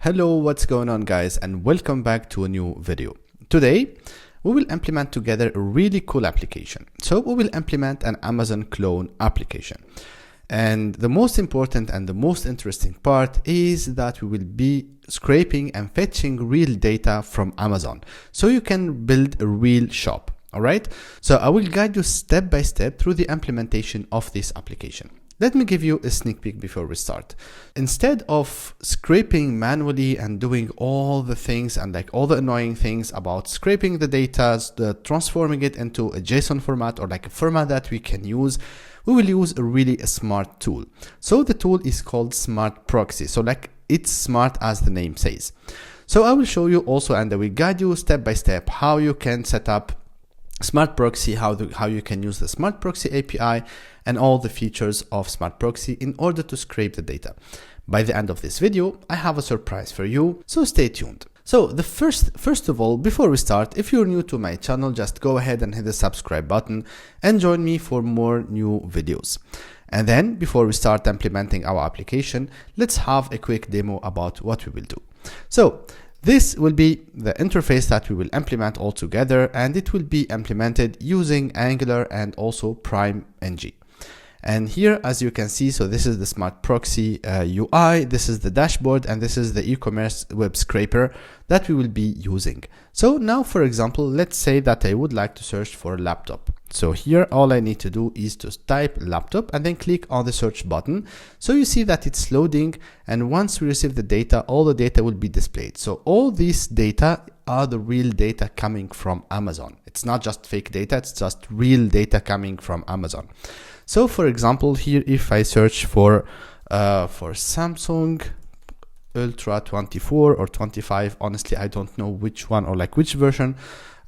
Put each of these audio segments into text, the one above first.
Hello, what's going on guys, and welcome back to a new video. Today we will implement together a really cool application. So we will implement an Amazon clone application. And the most important and the most interesting part is that we will be scraping and fetching real data from Amazon, so you can build a real shop. All right, so I will guide you step by step through the implementation of this application. Let me give you a sneak peek before we start. Instead of scraping manually and doing all the things and all the annoying things about scraping the data, transforming it into a JSON format or a format that we can use, we will use a really smart tool. So the tool is called SmartProxy. So it's smart as the name says. So I will show you also, and I will guide you step by step how you can set up SmartProxy, how you can use the SmartProxy API and all the features of SmartProxy in order to scrape the data. By the end of this video, I have a surprise for you, so stay tuned. So first of all, before we start, if you're new to my channel, just go ahead and hit the subscribe button and join me for more new videos. And then before we start implementing our application, let's have a quick demo about what we will do. So this will be the interface that we will implement all together, and it will be implemented using Angular and also PrimeNG. And here, as you can see, so this is the SmartProxy UI, this is the dashboard, and this is the eCommerce web scraper that we will be using. So now, for example, let's say that I would like to search for a laptop. So here, all I need to do is to type laptop and then click on the search button. So you see that it's loading, and once we receive the data, all the data will be displayed. So all these data are the real data coming from Amazon. It's not just fake data, it's just real data coming from Amazon. So for example, here, if I search for Samsung Ultra 24 or 25, honestly, I don't know which one or which version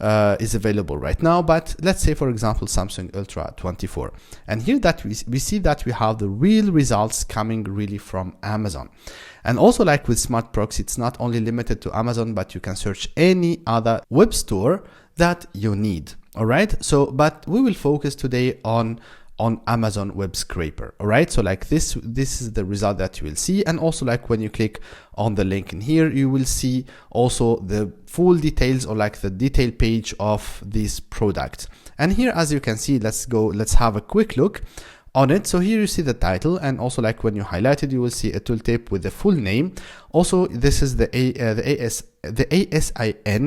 is available right now, but let's say, for example, Samsung Ultra 24. And here that we see that we have the real results coming really from Amazon. And also, like with SmartProxy, it's not only limited to Amazon, but you can search any other web store that you need. All right. So, but we will focus today on Amazon web scraper. All right, so this is the result that you will see, and also when you click on the link in here, you will see also the full details or the detail page of this product. And here, as you can see, let's have a quick look on it. So here you see the title, and also when you highlight it, you will see a tooltip with the full name. Also, this is the ASIN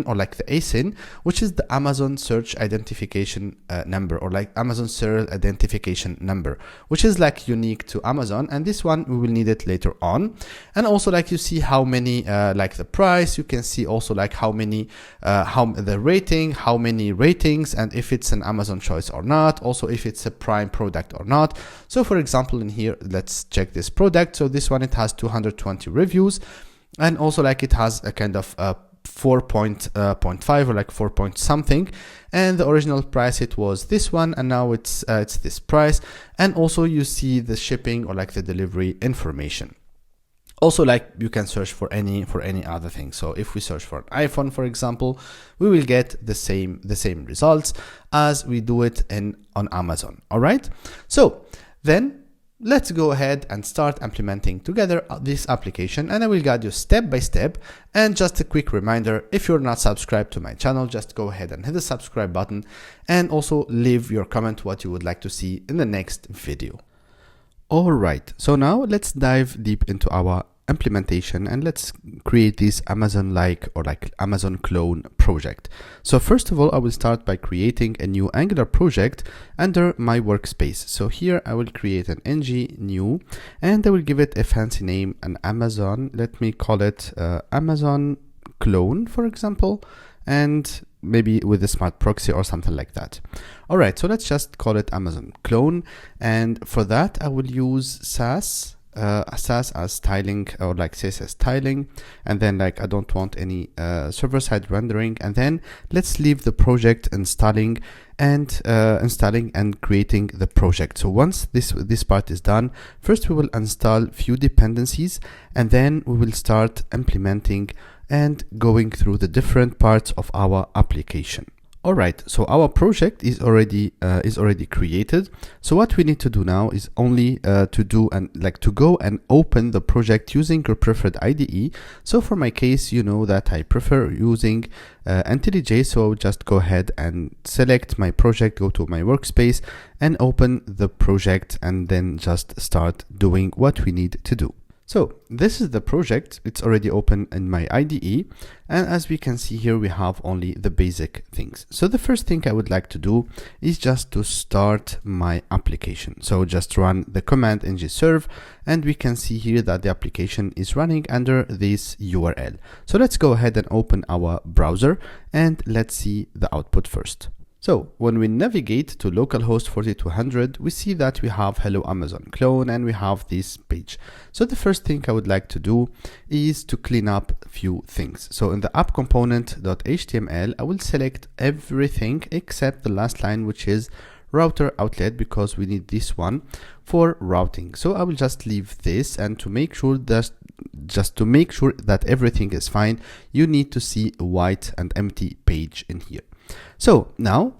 or the ASIN, which is the Amazon Search Identification number, or Amazon Serial Identification number, which is unique to Amazon. And this one we will need it later on. And also you see how many the price. You can see also how many the rating, how many ratings, and if it's an Amazon choice or not. Also if it's a Prime product or not. So for example, in here, let's check this product. So this one, it has 220 reviews. And also it has a kind of 4.5 or 4 point something, and the original price, it was this one, and now it's this price. And also you see the shipping or the delivery information. Also you can search for any other thing. So if we search for an iPhone, for example, we will get the same results as we do it on Amazon. All right, so then let's go ahead and start implementing together this application, and I will guide you step by step. And just a quick reminder, if you're not subscribed to my channel, just go ahead and hit the subscribe button, and also leave your comment what you would like to see in the next video. All right, so now let's dive deep into our implementation, and let's create this Amazon or Amazon clone project. So first of all, I will start by creating a new Angular project under my workspace. So here I will create an ng new, and I will give it a fancy name, an Amazon. Let me call it Amazon clone, for example, and maybe with a SmartProxy or something like that. All right, so let's just call it Amazon clone, and for that I will use SAS as styling, or CSS styling, and then I don't want any server-side rendering. And then let's leave the project installing and creating the project. So once this part is done, first we will install few dependencies, and then we will start implementing and going through the different parts of our application. Alright, so our project is already created. So what we need to do now is only to go and open the project using your preferred IDE. So for my case, you know that I prefer using IntelliJ, so I'll just go ahead and select my project, go to my workspace and open the project, and then just start doing what we need to do. So this is the project. It's already open in my IDE, and as we can see here, we have only the basic things. So the first thing I would like to do is just to start my application. So just run the command ng serve, and we can see here that the application is running under this URL. So let's go ahead and open our browser and let's see the output first. So when we navigate to localhost 4200, we see that we have Hello Amazon clone and we have this page. So the first thing I would like to do is to clean up a few things. So in the app component.html, I will select everything except the last line, which is router outlet, because we need this one for routing. So I will just leave this, and to make sure that everything is fine, you need to see a white and empty page in here. So now,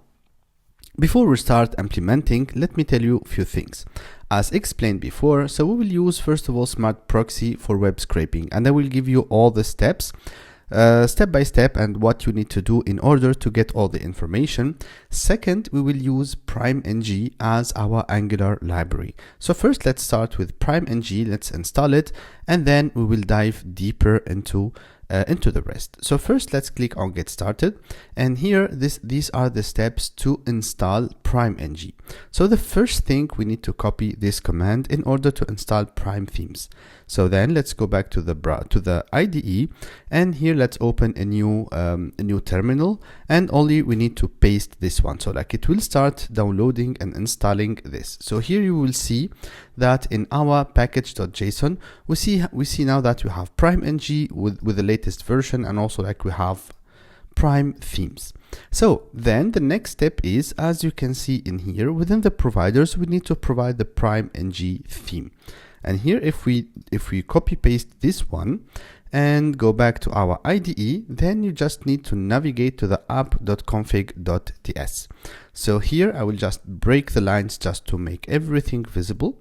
before we start implementing, let me tell you a few things. As explained before, so we will use first of all SmartProxy for web scraping, and I will give you all the steps step by step and what you need to do in order to get all the information. Second, we will use PrimeNG as our Angular library. So first, let's start with PrimeNG. Let's install it, and then we will dive deeper into the rest. So first, let's click on Get Started, and here these are the steps to install PrimeNG. So the first thing, we need to copy this command in order to install Prime themes. So then let's go back to the IDE, and here let's open a new terminal, and only we need to paste this one. So like it will start downloading and installing this. So here you will see that in our package.json, we see now that we have PrimeNG with the latest version, and also like we have Prime themes. So then the next step is, as you can see in here, within the providers, we need to provide the PrimeNG theme. And here, if we copy paste this one and go back to our IDE, then you just need to navigate to the app.config.ts. So here I will just break the lines just to make everything visible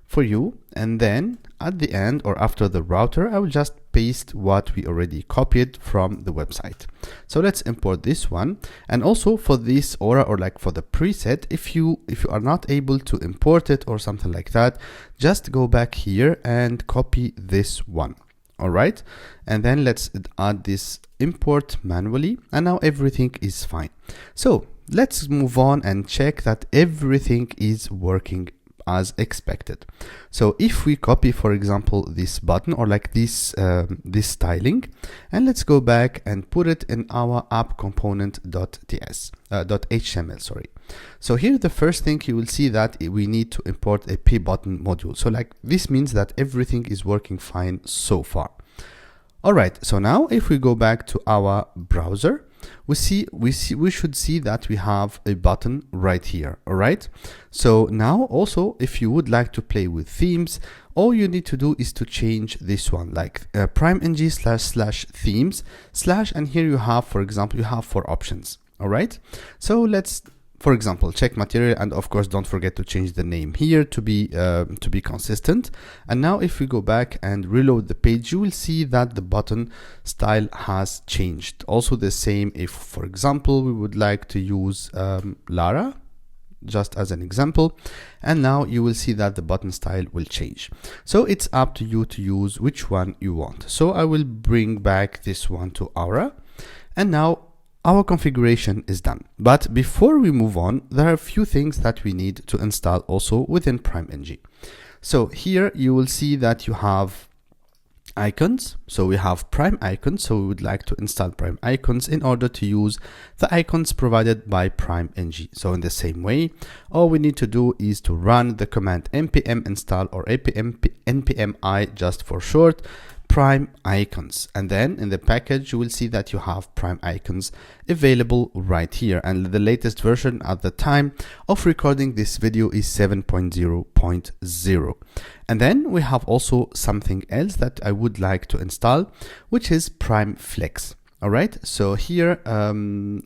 for you, and then at the end or after the router, I will just paste what we already copied from the website. So let's import this one, and also for this Aura, or like for the preset, if you are not able to import it or something like that, just go back here and copy this one. All right, and then let's add this import manually, and now everything is fine. So let's move on and check that everything is working as expected. So if we copy, for example, this button or like this styling, and let's go back and put it in our app component.html, sorry. So here the first thing you will see that we need to import a p-button module. So like this means that everything is working fine so far. All right, so now if we go back to our browser, we should see that we have a button right here. All right, so now also if you would like to play with themes, all you need to do is to change this one, like PrimeNG//themes/ and here you have, for example, you have 4 options. All right, so let's, for example, check material, and of course don't forget to change the name here to be consistent. And now if we go back and reload the page, you will see that the button style has changed. Also the same if, for example, we would like to use Lara, just as an example, and now you will see that the button style will change. So it's up to you to use which one you want. So I will bring back this one to Aura, and now our configuration is done. But before we move on, there are a few things that we need to install also within PrimeNG. So here you will see that you have icons. So we have Prime icons. So we would like to install Prime icons in order to use the icons provided by PrimeNG. So in the same way, all we need to do is to run the command npm install, or npmi just for short, Prime icons, and then in the package you will see that you have Prime icons available right here, and the latest version at the time of recording this video is 7.0.0. And then we have also something else that I would like to install, which is Prime Flex. All right, so here,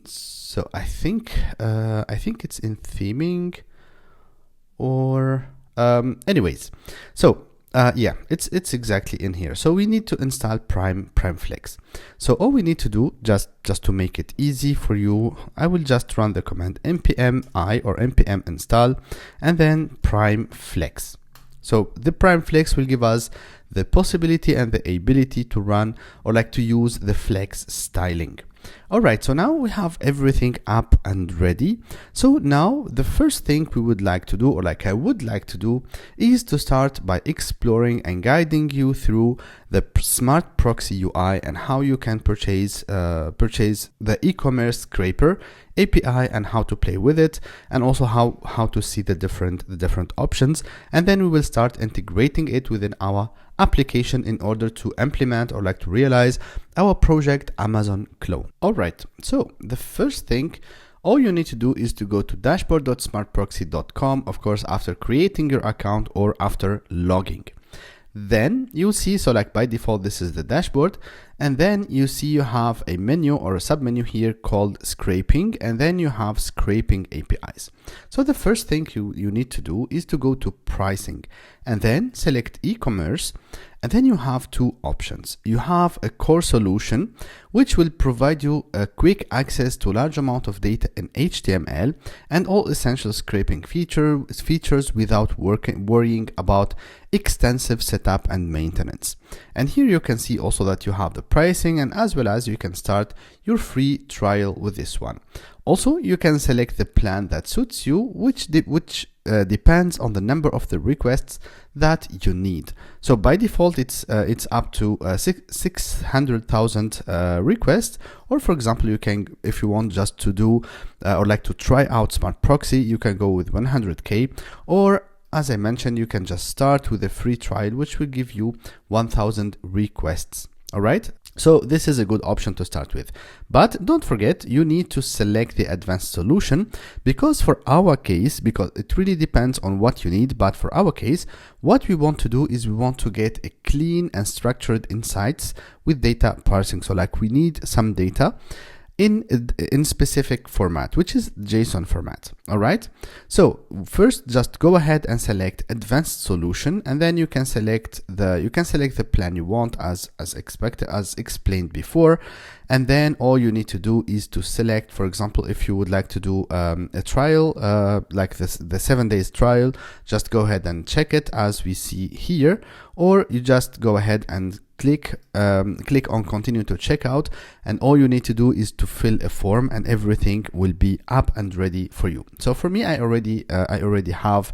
so I think it's in theming, or anyways, so yeah, it's exactly in here. So we need to install PrimeFlex. So all we need to do, just to make it easy for you, I will just run the command npm I or npm install and then PrimeFlex. So the PrimeFlex will give us the possibility and the ability to run or like to use the flex styling. All right, so now we have everything up and ready. So now the first thing we would like to do, or like I would like to do, is to start by exploring and guiding you through the SmartProxy UI and how you can purchase the e-commerce scraper API and how to play with it, and also how to see the different options. And then we will start integrating it within our application in order to implement or like to realize our project Amazon clone. All right, so the first thing, all you need to do is to go to dashboard.smartproxy.com, of course, after creating your account or after logging. Then you'll see, so like by default, this is the dashboard. And then you see you have a menu or a submenu here called scraping, and then you have scraping APIs. So the first thing you need to do is to go to pricing and then select e-commerce. And then you have two options. You have a core solution, which will provide you a quick access to large amount of data in HTML and all essential scraping features without worrying about extensive setup and maintenance. And here you can see also that you have the pricing, and as well as you can start your free trial with this one. Also, you can select the plan that suits you, which depends on the number of the requests that you need. So by default, it's up to 600,000 requests. Or for example, you can, if you want just to do or like to try out SmartProxy, you can go with 100K. Or as I mentioned, you can just start with a free trial, which will give you 1,000 requests. All right. So this is a good option to start with, but don't forget, you need to select the advanced solution, because for our case, because it really depends on what you need, but for our case, what we want to do is we want to get a clean and structured insights with data parsing. So like we need some data in specific format, which is JSON format. All right. So first, just go ahead and select advanced solution, and then you can select the plan you want as explained before. And then all you need to do is to select, for example, if you would like to do a trial, like the 7 days trial, just go ahead and check it as we see here, or you just go ahead and click on continue to checkout, and all you need to do is to fill a form and everything will be up and ready for you. So for me, I already have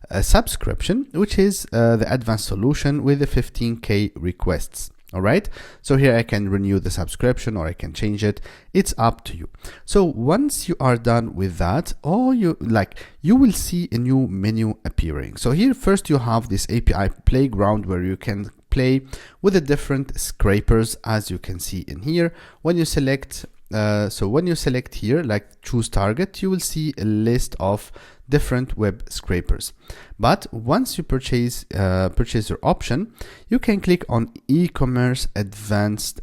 a subscription, which is the advanced solution with the 15K requests. All right, so here I can renew the subscription or I can change it. It's up to you. So once you are done with that, you will see a new menu appearing. So here first you have this API playground where you can play with the different scrapers, as you can see in here. When you select here, like choose target, you will see a list of different web scrapers. But once you purchase your option, you can click on e-commerce advanced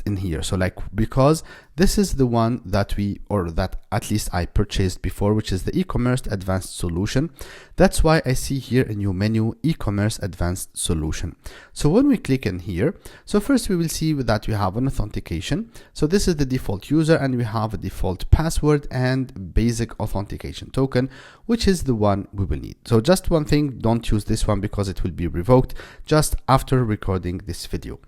in here. So like, because this is the one that that at least I purchased before, which is the e-commerce advanced solution. That's why I see here a new menu, e-commerce advanced solution. So when we click in here, so first we will see that we have an authentication. So this is the default user, and we have a default password and basic authentication token, which is the one we will need. So just one thing, don't use this one because it will be revoked just after recording this video.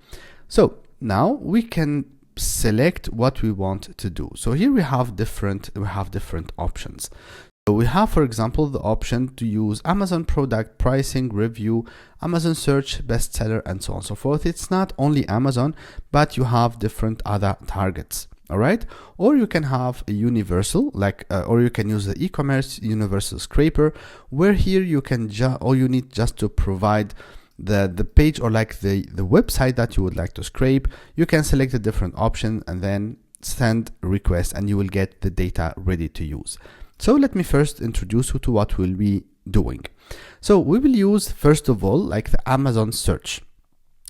So now we can select what we want to do. So here we have different options. So we have, for example, the option to use Amazon product pricing, review, Amazon search, bestseller, and so on and so forth. It's not only Amazon, but you have different other targets. All right, or you can have a universal, or you can use the e-commerce universal scraper, where here you can all you need just to provide the page or like the website that you would like to scrape. You can select a different option and then send a request, and you will get the data ready to use. So let me first introduce you to what we'll be doing. So we will use, first of all, like the Amazon search.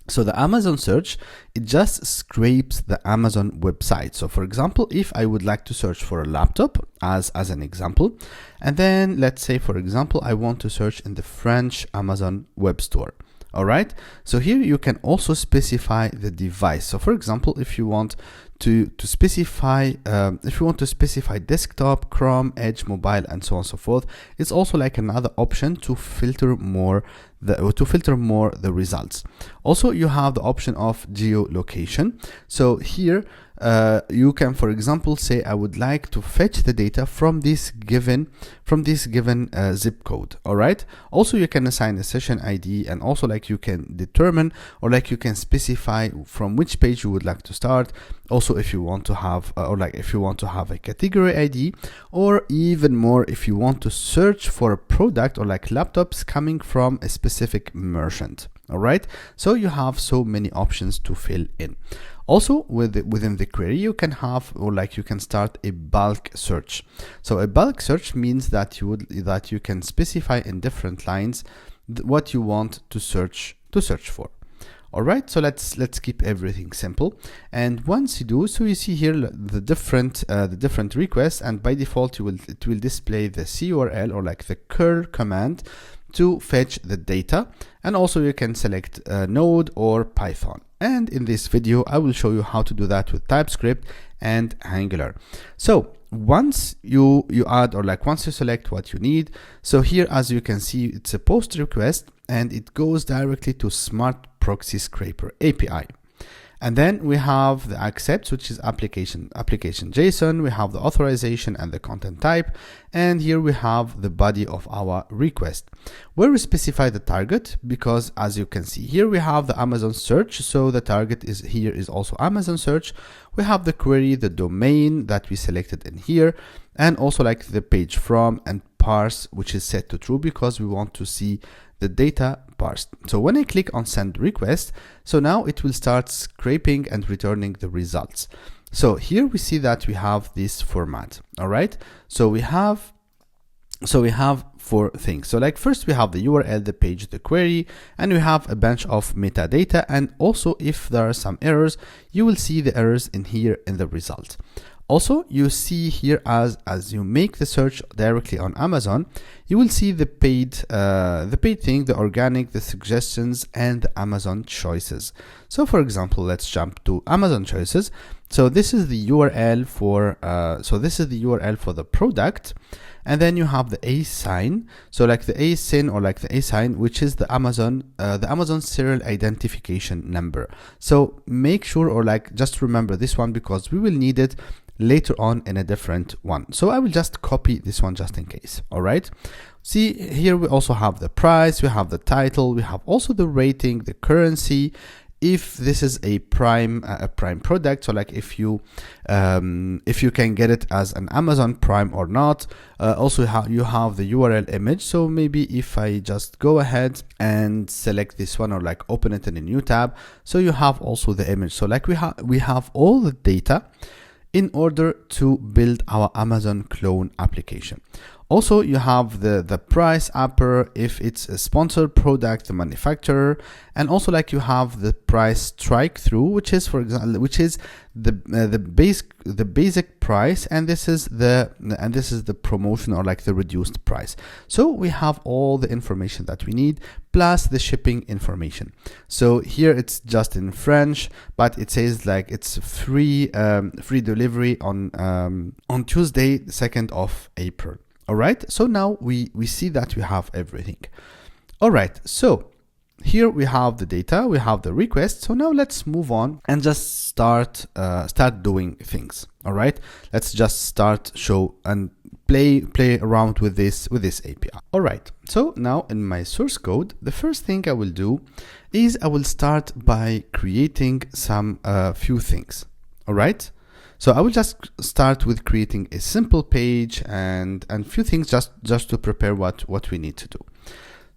So the Amazon search, it just scrapes the Amazon website. So for example, if I would like to search for a laptop as an example, and then let's say, for example, I want to search in the French Amazon web store. All right. So here you can also specify the device. So for example, if you want to specify desktop, Chrome, Edge, mobile, and so on and so forth, it's also like another option to filter more the results. Also, you have the option of geolocation. So here you can, for example, say I would like to fetch the data from this given zip code. All right. Also, you can assign a session ID, and also like you can determine or like you can specify from which page you would like to start. Also, if you want to have a category ID, or even more, if you want to search for a product or like laptops coming from a specific merchant. All right. So you have so many options to fill in. Also, within the query, you can have you can start a bulk search. So a bulk search means that you can specify in different lines what you want to search for. All right, so let's keep everything simple. And once you do, so you see here the different requests, and by default it will display the curl or like the curl command to fetch the data. And also you can select Node or Python. And in this video, I will show you how to do that with TypeScript and Angular. So once you add or like once you select what you need, so here as you can see, it's a post request and it goes directly to SmartProxy Scraper API. And then we have the accepts, which is application JSON. We have the authorization and the content type. And here we have the body of our request, where we specify the target, because as you can see here, we have the Amazon search. So the target is also Amazon search. We have the query, the domain that we selected in here, and also like the page from and parse, which is set to true because we want to see the data parsed. So when I click on send request, so now it will start scraping and returning the results. So here we see that we have this format. All right. So we have 4 things. So like first we have the URL, the page, the query, and we have a bunch of metadata. And also if there are some errors, you will see the errors in here in the result. Also, you see here as you make the search directly on Amazon, you will see the paid thing, the organic, the suggestions, and the Amazon choices. So for example, let's jump to Amazon choices. So this is the URL for the product. And then you have the ASIN. So like the ASIN or like the ASIN, which is the Amazon serial identification number. So make sure or like just remember this one because we will need it later on in a different one. So I will just copy this one just in case. All right. See here we also have the price, we have the title, we have also the rating, the currency, if this is a prime product, so like if you can get it as an Amazon Prime or not. Also you have the URL image. So maybe if I just go ahead and select this one or like open it in a new tab, so you have also the image. So like we have all the data in order to build our Amazon clone application. Also, you have the price upper, if it's a sponsored product, the manufacturer, and also like you have the price strike through, which is, for example, the basic price, and this is the promotion or like the reduced price. So we have all the information that we need plus the shipping information. So here it's just in French, but it says like it's free delivery on Tuesday, 2nd of April. All right, so now we see that we have everything. All right, so here we have the data, we have the request. So now let's move on and just start doing things. All right, let's just start show and play around with this API. All right, so now in my source code, the first thing I will do is I will start by creating some few things. All right. So I will just start with creating a simple page and few things just to prepare what we need to do.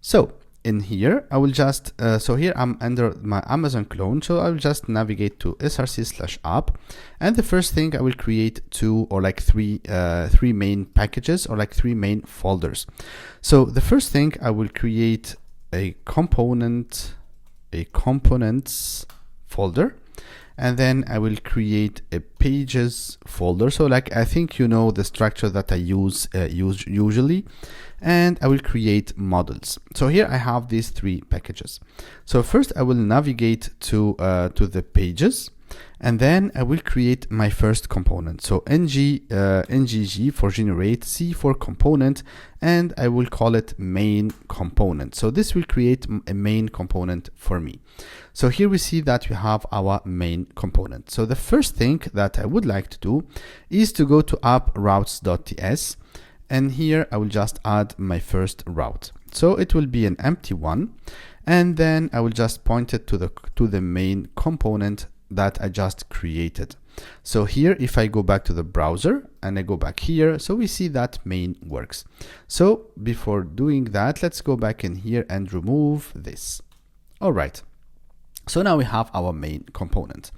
So in here, I will just, so here I'm under my Amazon clone. So I will just navigate to src/app. And the first thing I will create three main packages or like 3 main folders. So the first thing I will create a component a components folder, and then I will create a pages folder. So like, I think you know the structure that I use usually, and I will create models. So here I have these three packages. So first I will navigate to the pages, and then I will create my first component. So ngg for generate, c for component, and I will call it main component. So this will create a main component for me. So here we see that we have our main component. So the first thing that I would like to do is to go to app routes.ts, and here I will just add my first route. So it will be an empty one, and then I will just point it to the main component that I just created. So here, if I go back to the browser and I go back here, so we see that main works. So before doing that, let's go back in here and remove this. All right. So now we have our main component.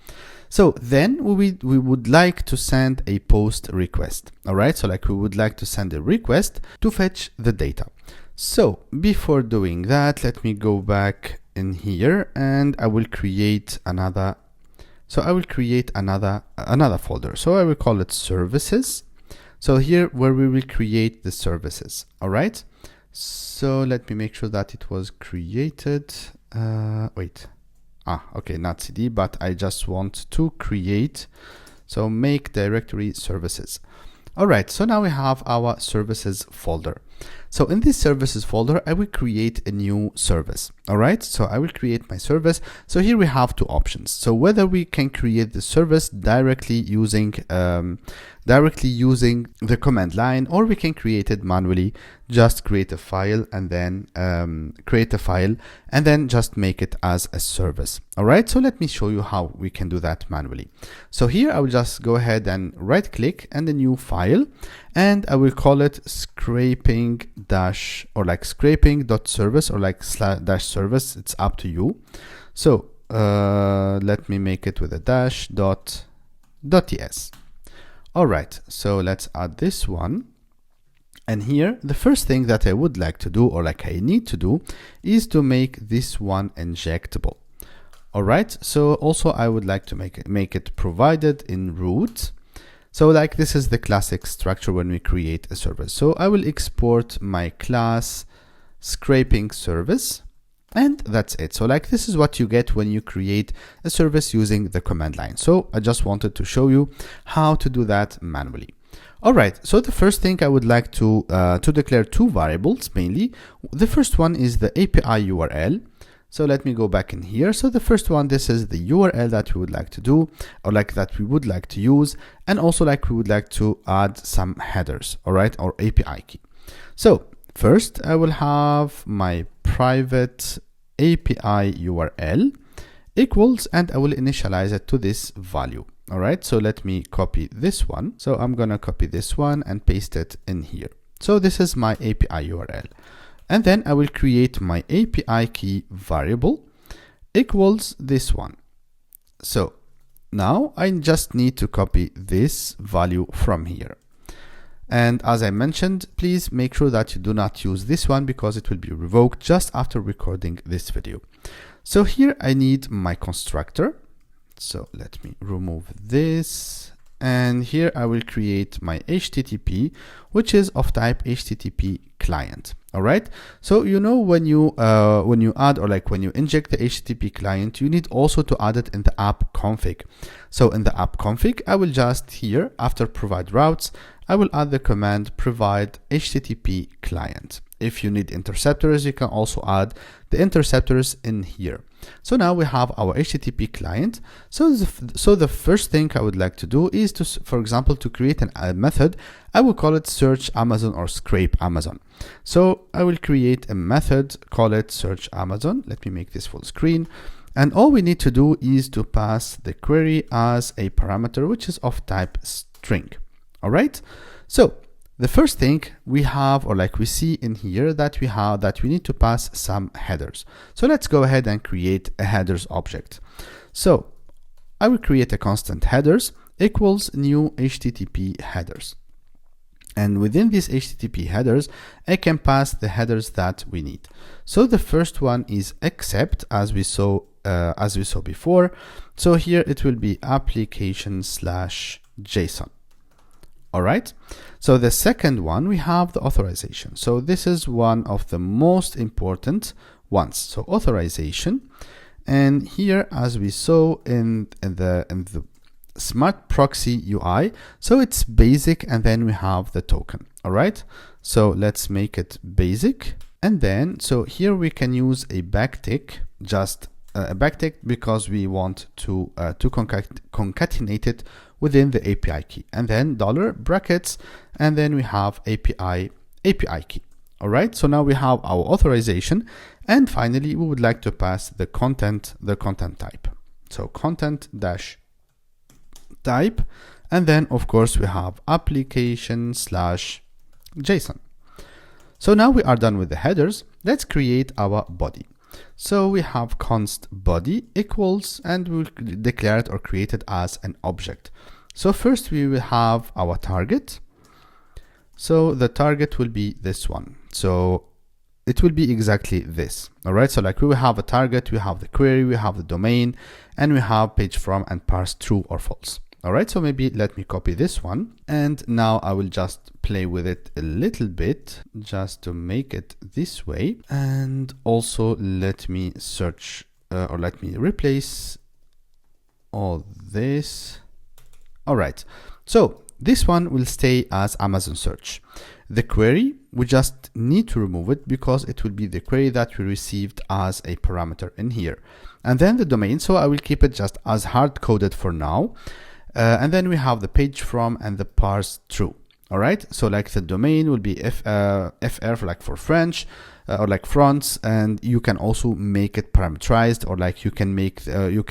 So then we would like to send a post request. All right. So like we would like to send a request to fetch the data. So before doing that, let me go back in here and I will create another. So I will create another folder. So I will call it services. So here where we will create the services. All right. So let me make sure that it was created. Okay, not CD, but I just want to create. So make directory services. All right. So now we have our services folder. So in this services folder, I will create a new service. All right. So I will create my service. So here we have two options. So whether we can create the service directly using the command line, or we can create it manually, just create a file and then just make it as a service. All right. So let me show you how we can do that manually. So here I will just go ahead and right click and a new file, and I will call it scraping.service or like /service. It's up to you. So let me make it with a --.ts. All right, so let's add this one. And here, the first thing that I would like to do, or like I need to do, is to make this one injectable. All right, so also I would like to make it provided in root. So like this is the classic structure when we create a service. So I will export my class scraping service, and that's it. So like this is what you get when you create a service using the command line. So I just wanted to show you how to do that manually. All right, so the first thing I would like to declare two variables mainly. The first one is the API URL. So let me go back in here. So the first one, this is the URL that we would like to do, or like that we would like to use, and also like we would like to add some headers, all right, or API key. So first I will have my private API URL equals, and I will initialize it to this value. All right, so let me copy this one. So I'm gonna copy this one and paste it in here. So this is my API URL. And then I will create my API key variable equals this one. So now I just need to copy this value from here. And as I mentioned, please make sure that you do not use this one because it will be revoked just after recording this video. So here I need my constructor. So let me remove this. And here I will create my HTTP, which is of type HTTP client. All right. So you know when you add, or like when you inject the HTTP client, you need also to add it in the app config. So in the app config, I will just here after provide routes, I will add the command provide HTTP client. If you need interceptors, you can also add the interceptors in here. So now we have our HTTP client. So the first thing I would like to do is to, for example, to create a method. I will call it search Amazon or scrape Amazon. So I will create a method, call it search Amazon. Let me make this full screen. And all we need to do is to pass the query as a parameter, which is of type string. All right. So the first thing we have, or like we see in here, that we need to pass some headers. So let's go ahead and create a headers object. So I will create a constant headers equals new HTTP headers. And within these HTTP headers, I can pass the headers that we need. So the first one is accept, as we saw before. So here it will be application/JSON. All right. So the second one, we have the authorization. So this is one of the most important ones. So authorization, and here, as we saw in the SmartProxy UI, so it's basic, and then we have the token. All right. So let's make it basic, and then so here we can use a backtick, just a backtick, because we want to concatenate it within the API key, and then dollar brackets, and then we have API key. All right. So now we have our authorization, and finally we would like to pass the content type. So content dash type, and then of course we have application/JSON. So now we are done with the headers. Let's create our body. So we have const body equals, and we'll declare it or create it as an object. So first we will have our target. So the target will be this one. So it will be exactly this. All right. So like we will have a target, we have the query, we have the domain, and we have page from and parse true or false. All right. So maybe let me copy this one, and now I will just play with it a little bit just to make it this way. And also let me search or let me replace all this. All right. So this one will stay as Amazon search. The query, we just need to remove it because it will be the query that we received as a parameter in here. And then the domain, so I will keep it just as hard coded for now. And then we have the page from and the parse true. All right. So like the domain will be FR for like for French or like France, and you can also make it parameterized, or like you can make give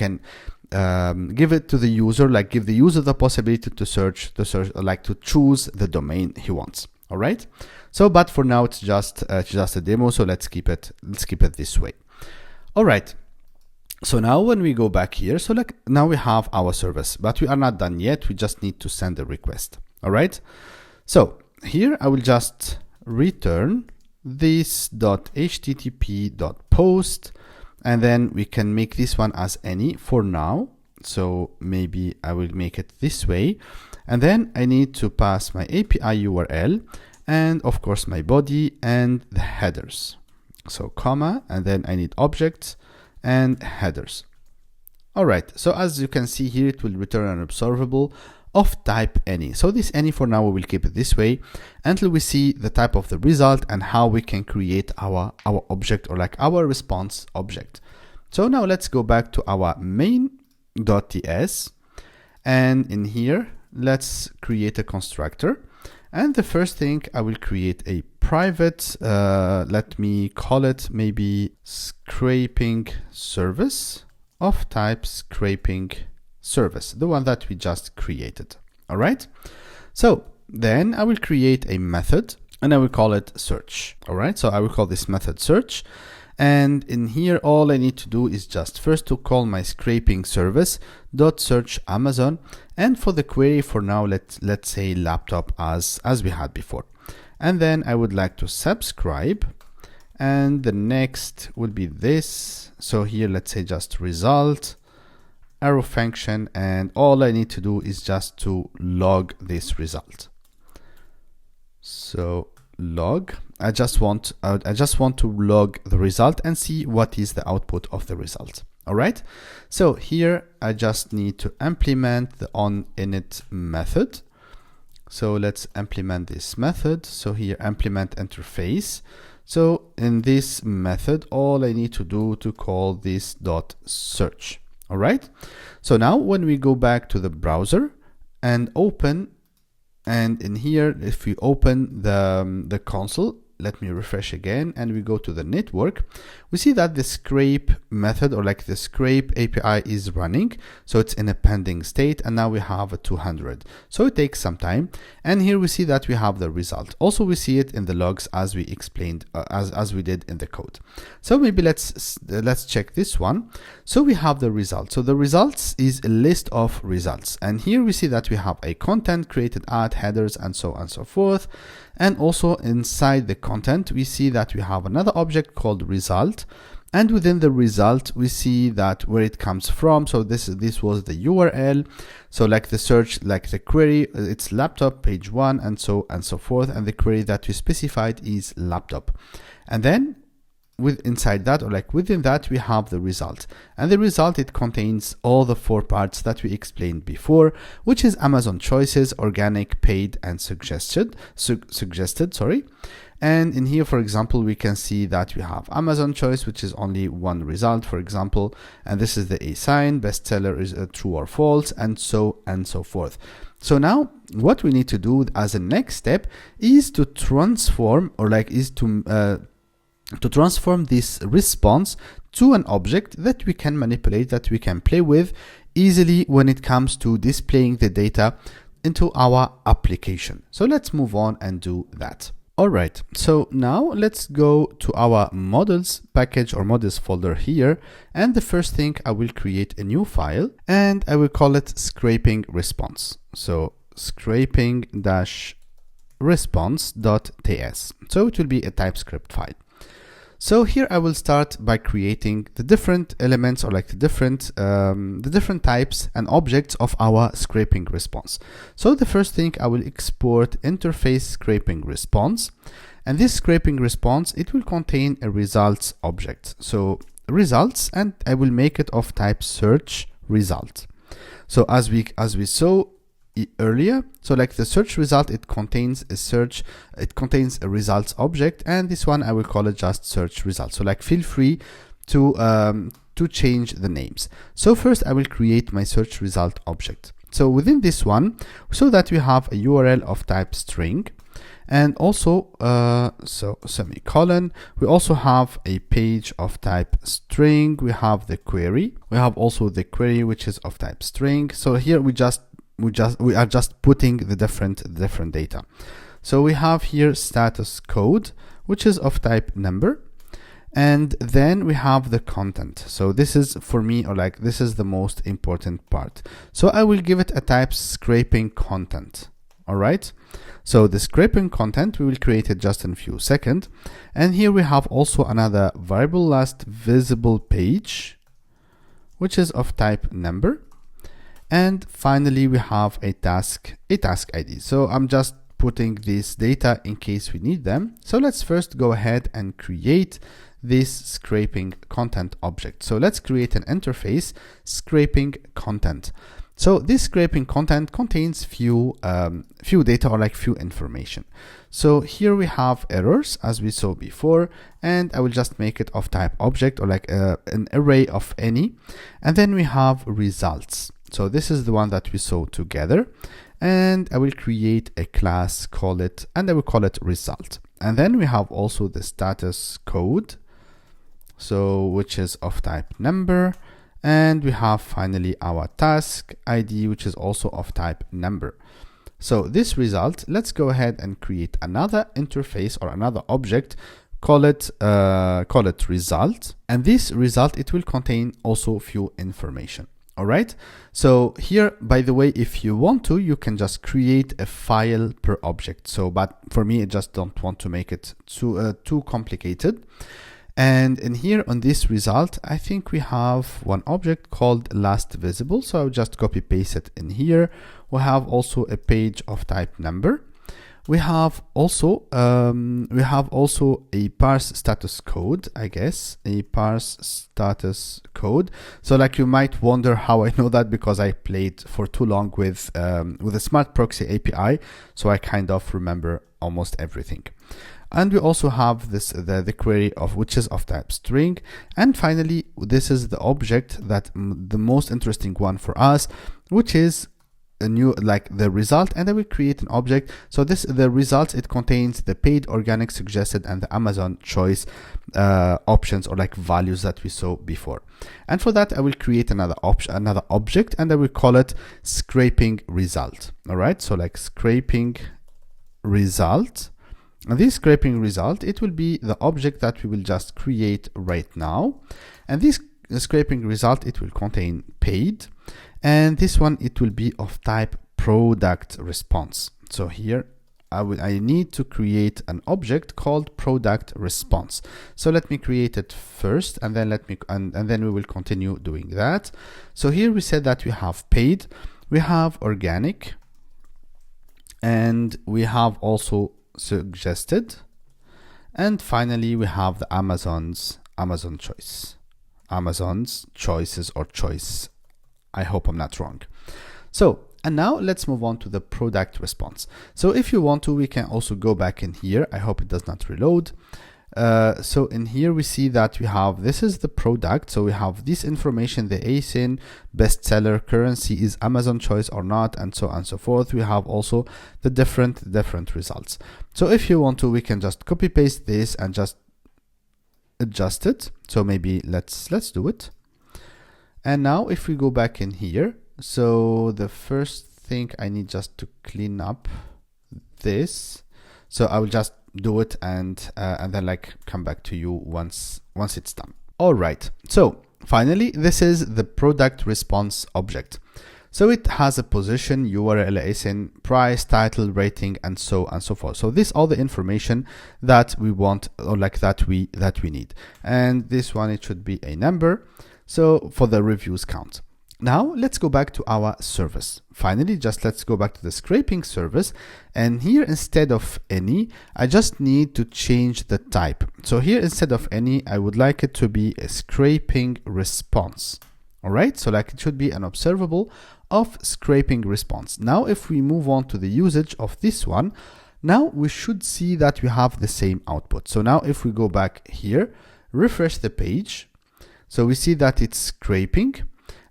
it to the user, like give the user the possibility to search, like to choose the domain he wants. All right. So, but for now it's just a demo. So let's keep it this way. All right. So now when we go back here, so like now we have our service, but we are not done yet. We just need to send a request. All right. So here I will just return this .http.post, and then we can make this one as any for now. So maybe I will make it this way. And then I need to pass my API URL and of course my body and the headers. So comma, and then I need objects and headers. All right. So as you can see here, it will return an observable of type any. So this any for now, we will keep it this way until we see the type of the result and how we can create our object, or like our response object. So now let's go back to our main.ts, and in here, let's create a constructor. And the first thing, I will create a private, let me call it maybe scraping service of type scraping service, the one that we just created. All right. So then I will create a method and I will call it search. All right. So I will call this method search. And in here, all I need to do is just first to call my scraping service dot search Amazon. And for the query for now, let's say laptop as we had before. And then I would like to subscribe. And the next would be this. So here, let's say just result, arrow function. And all I need to do is just to log this result. So log, I just want to log the result and see what is the output of the result. All right. So here I just need to implement the onInit method. So let's implement this method. So here implement interface. So in this method, all I need to do to call this dot search. All right. So now when we go back to the browser and open, and in here, if we open the console, let me refresh again and we go to the network, we see that the scrape method, or like the scrape API, is running. So it's in a pending state, and now we have a 200. So it takes some time. And here we see that we have the result. Also, we see it in the logs as we explained, as we did in the code. So maybe let's check this one. So we have the result. So the results is a list of results. And here we see that we have a content, created ad, headers, and so on and so forth. And also inside the content, we see that we have another object called result. And within the result, we see that where it comes from. So this was the URL. So like the search, like the query, it's laptop page 1 and so forth. And the query that we specified is laptop. And then inside that, or like within that, we have the result. And the result, it contains all the 4 parts that we explained before, which is Amazon choices, organic, paid, and suggested, sorry. And in here, for example, we can see that we have Amazon choice, which is only one result, for example, and this is the A sign, bestseller is a true or false, and so forth. So now what we need to do as a next step is to transform, or like is to transform this response to an object that we can manipulate, that we can play with easily when it comes to displaying the data into our application. So let's move on and do that. All right, so now let's go to our models package or models folder here. And the first thing, I will create a new file and I will call it scraping response. So scraping-response.ts. So it will be a TypeScript file. So here I will start by creating the different elements, or like the different types and objects of our scraping response. So the first thing, I will export interface scraping response, and this scraping response, it will contain a results object. So results, and I will make it of type search result. So as we saw earlier, so like the search result, it contains a results object, and this one I will call it just search result. So like feel free to change the names. So first I will create my search result object. So within this one, so that we have a URL of type string, and also so semicolon, we also have a page of type string, we have the query, we have also the query which is of type string. So here we are just putting the different data. So we have here status code, which is of type number, and then we have the content. So this is, for me, or like this is the most important part. So I will give it a type scraping content. All right. So the scraping content, we will create it just in a few seconds. And here we have also another variable last visible page, which is of type number. And finally, we have a task ID. So I'm just putting this data in case we need them. So let's first go ahead and create this scraping content object. So let's create an interface scraping content. So this scraping content contains few data, or like few information. So here we have errors as we saw before, and I will just make it of type object, or like an array of any. And then we have results. So this is the one that we saw together, and I will create a class, and I will call it result. And then we have also the status code, so which is of type number, and we have finally our task ID, which is also of type number. So this result, let's go ahead and create another interface or another object, call it result, and this result, it will contain also few information. All right. So here, by the way, if you want to, you can just create a file per object. So, but for me, I just don't want to make it too complicated. And in here on this result, I think we have one object called last visible. So I'll just copy paste it in here. We have also a page of type number. We have also a parse status code, I guess, a parse status code. So like you might wonder how I know that, because I played for too long with the SmartProxy API, so I kind of remember almost everything. And we also have this the query which is of type string. And finally, this is the object that the most interesting one for us, which is a new, like the result, and I will create an object. So the results, it contains the paid, organic, suggested, and the Amazon choice options, or like values that we saw before. And for that, I will create another object, and I will call it scraping result. All right, so like scraping result. And this scraping result, it will be the object that we will just create right now. And this scraping result, it will contain paid, and this one, it will be of type product response. So here I need to create an object called product response. So let me create it first, and then and then we will continue doing that. So here we said that we have paid, we have organic, and we have also suggested, and finally we have the Amazon's choices, or choice. I hope I'm not wrong. So, and now let's move on to the product response. So if you want to, we can also go back in here. I hope it does not reload. So in here we see that we have, this is the product. So we have this information, the ASIN, bestseller, currency, is Amazon choice or not, and so on and so forth. We have also the different results. So if you want to, we can just copy paste this and just adjust it. So maybe let's do it. And now if we go back in here, so the first thing I need just to clean up this. So I will just do it and then like come back to you once it's done. All right. So finally, this is the product response object. So it has a position, URL, ASIN, price, title, rating, and so on and so forth. So this all the information that we want, or like that we need. And this one, it should be a number. So for the reviews count. Now let's go back to our service. Finally, just let's go back to the scraping service. And here, instead of any, I just need to change the type. So here, instead of any, I would like it to be a scraping response. All right. So like it should be an observable of scraping response. Now, if we move on to the usage of this one, now we should see that we have the same output. So now if we go back here, refresh the page, so we see that it's scraping.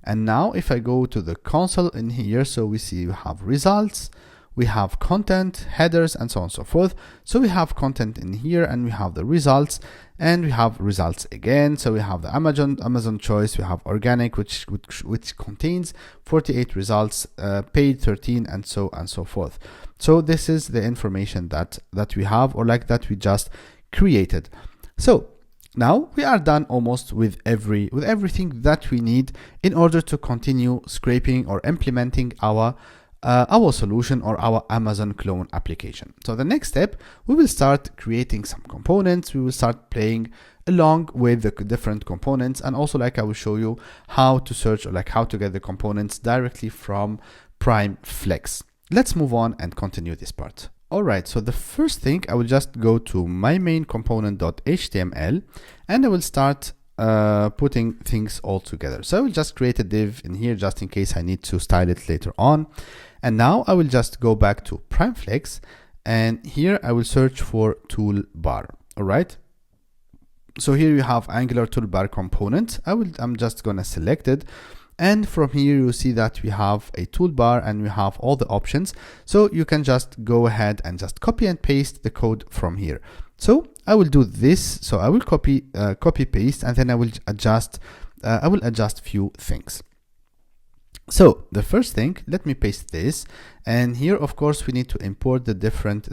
And now if I go to the console in here, so we see we have results, we have content, headers, and so on and so forth. So we have content in here, and we have the results, and we have results again. So we have the Amazon choice, we have organic, which contains 48 results, paid 13, and so on and so forth. So this is the information that we have, or like that we just created. So now we are done almost with everything that we need in order to continue scraping or implementing our solution or our Amazon clone application. So the next step, we will start creating some components. We will start playing along with the different components, and also like I will show you how to search, or like how to get the components directly from PrimeFlex. Let's move on and continue this part. All right, so the first thing, I will just go to my main component.html, and I will start putting things all together. So I will just create a div in here just in case I need to style it later on. And now I will just go back to PrimeFlex, and here I will search for toolbar. All right. So here you have Angular toolbar component. I'm just gonna select it. And from here, you see that we have a toolbar and we have all the options. So you can just go ahead and just copy and paste the code from here. So I will do this. So I will copy paste, and then I will adjust few things. So the first thing, let me paste this, and here of course we need to import the different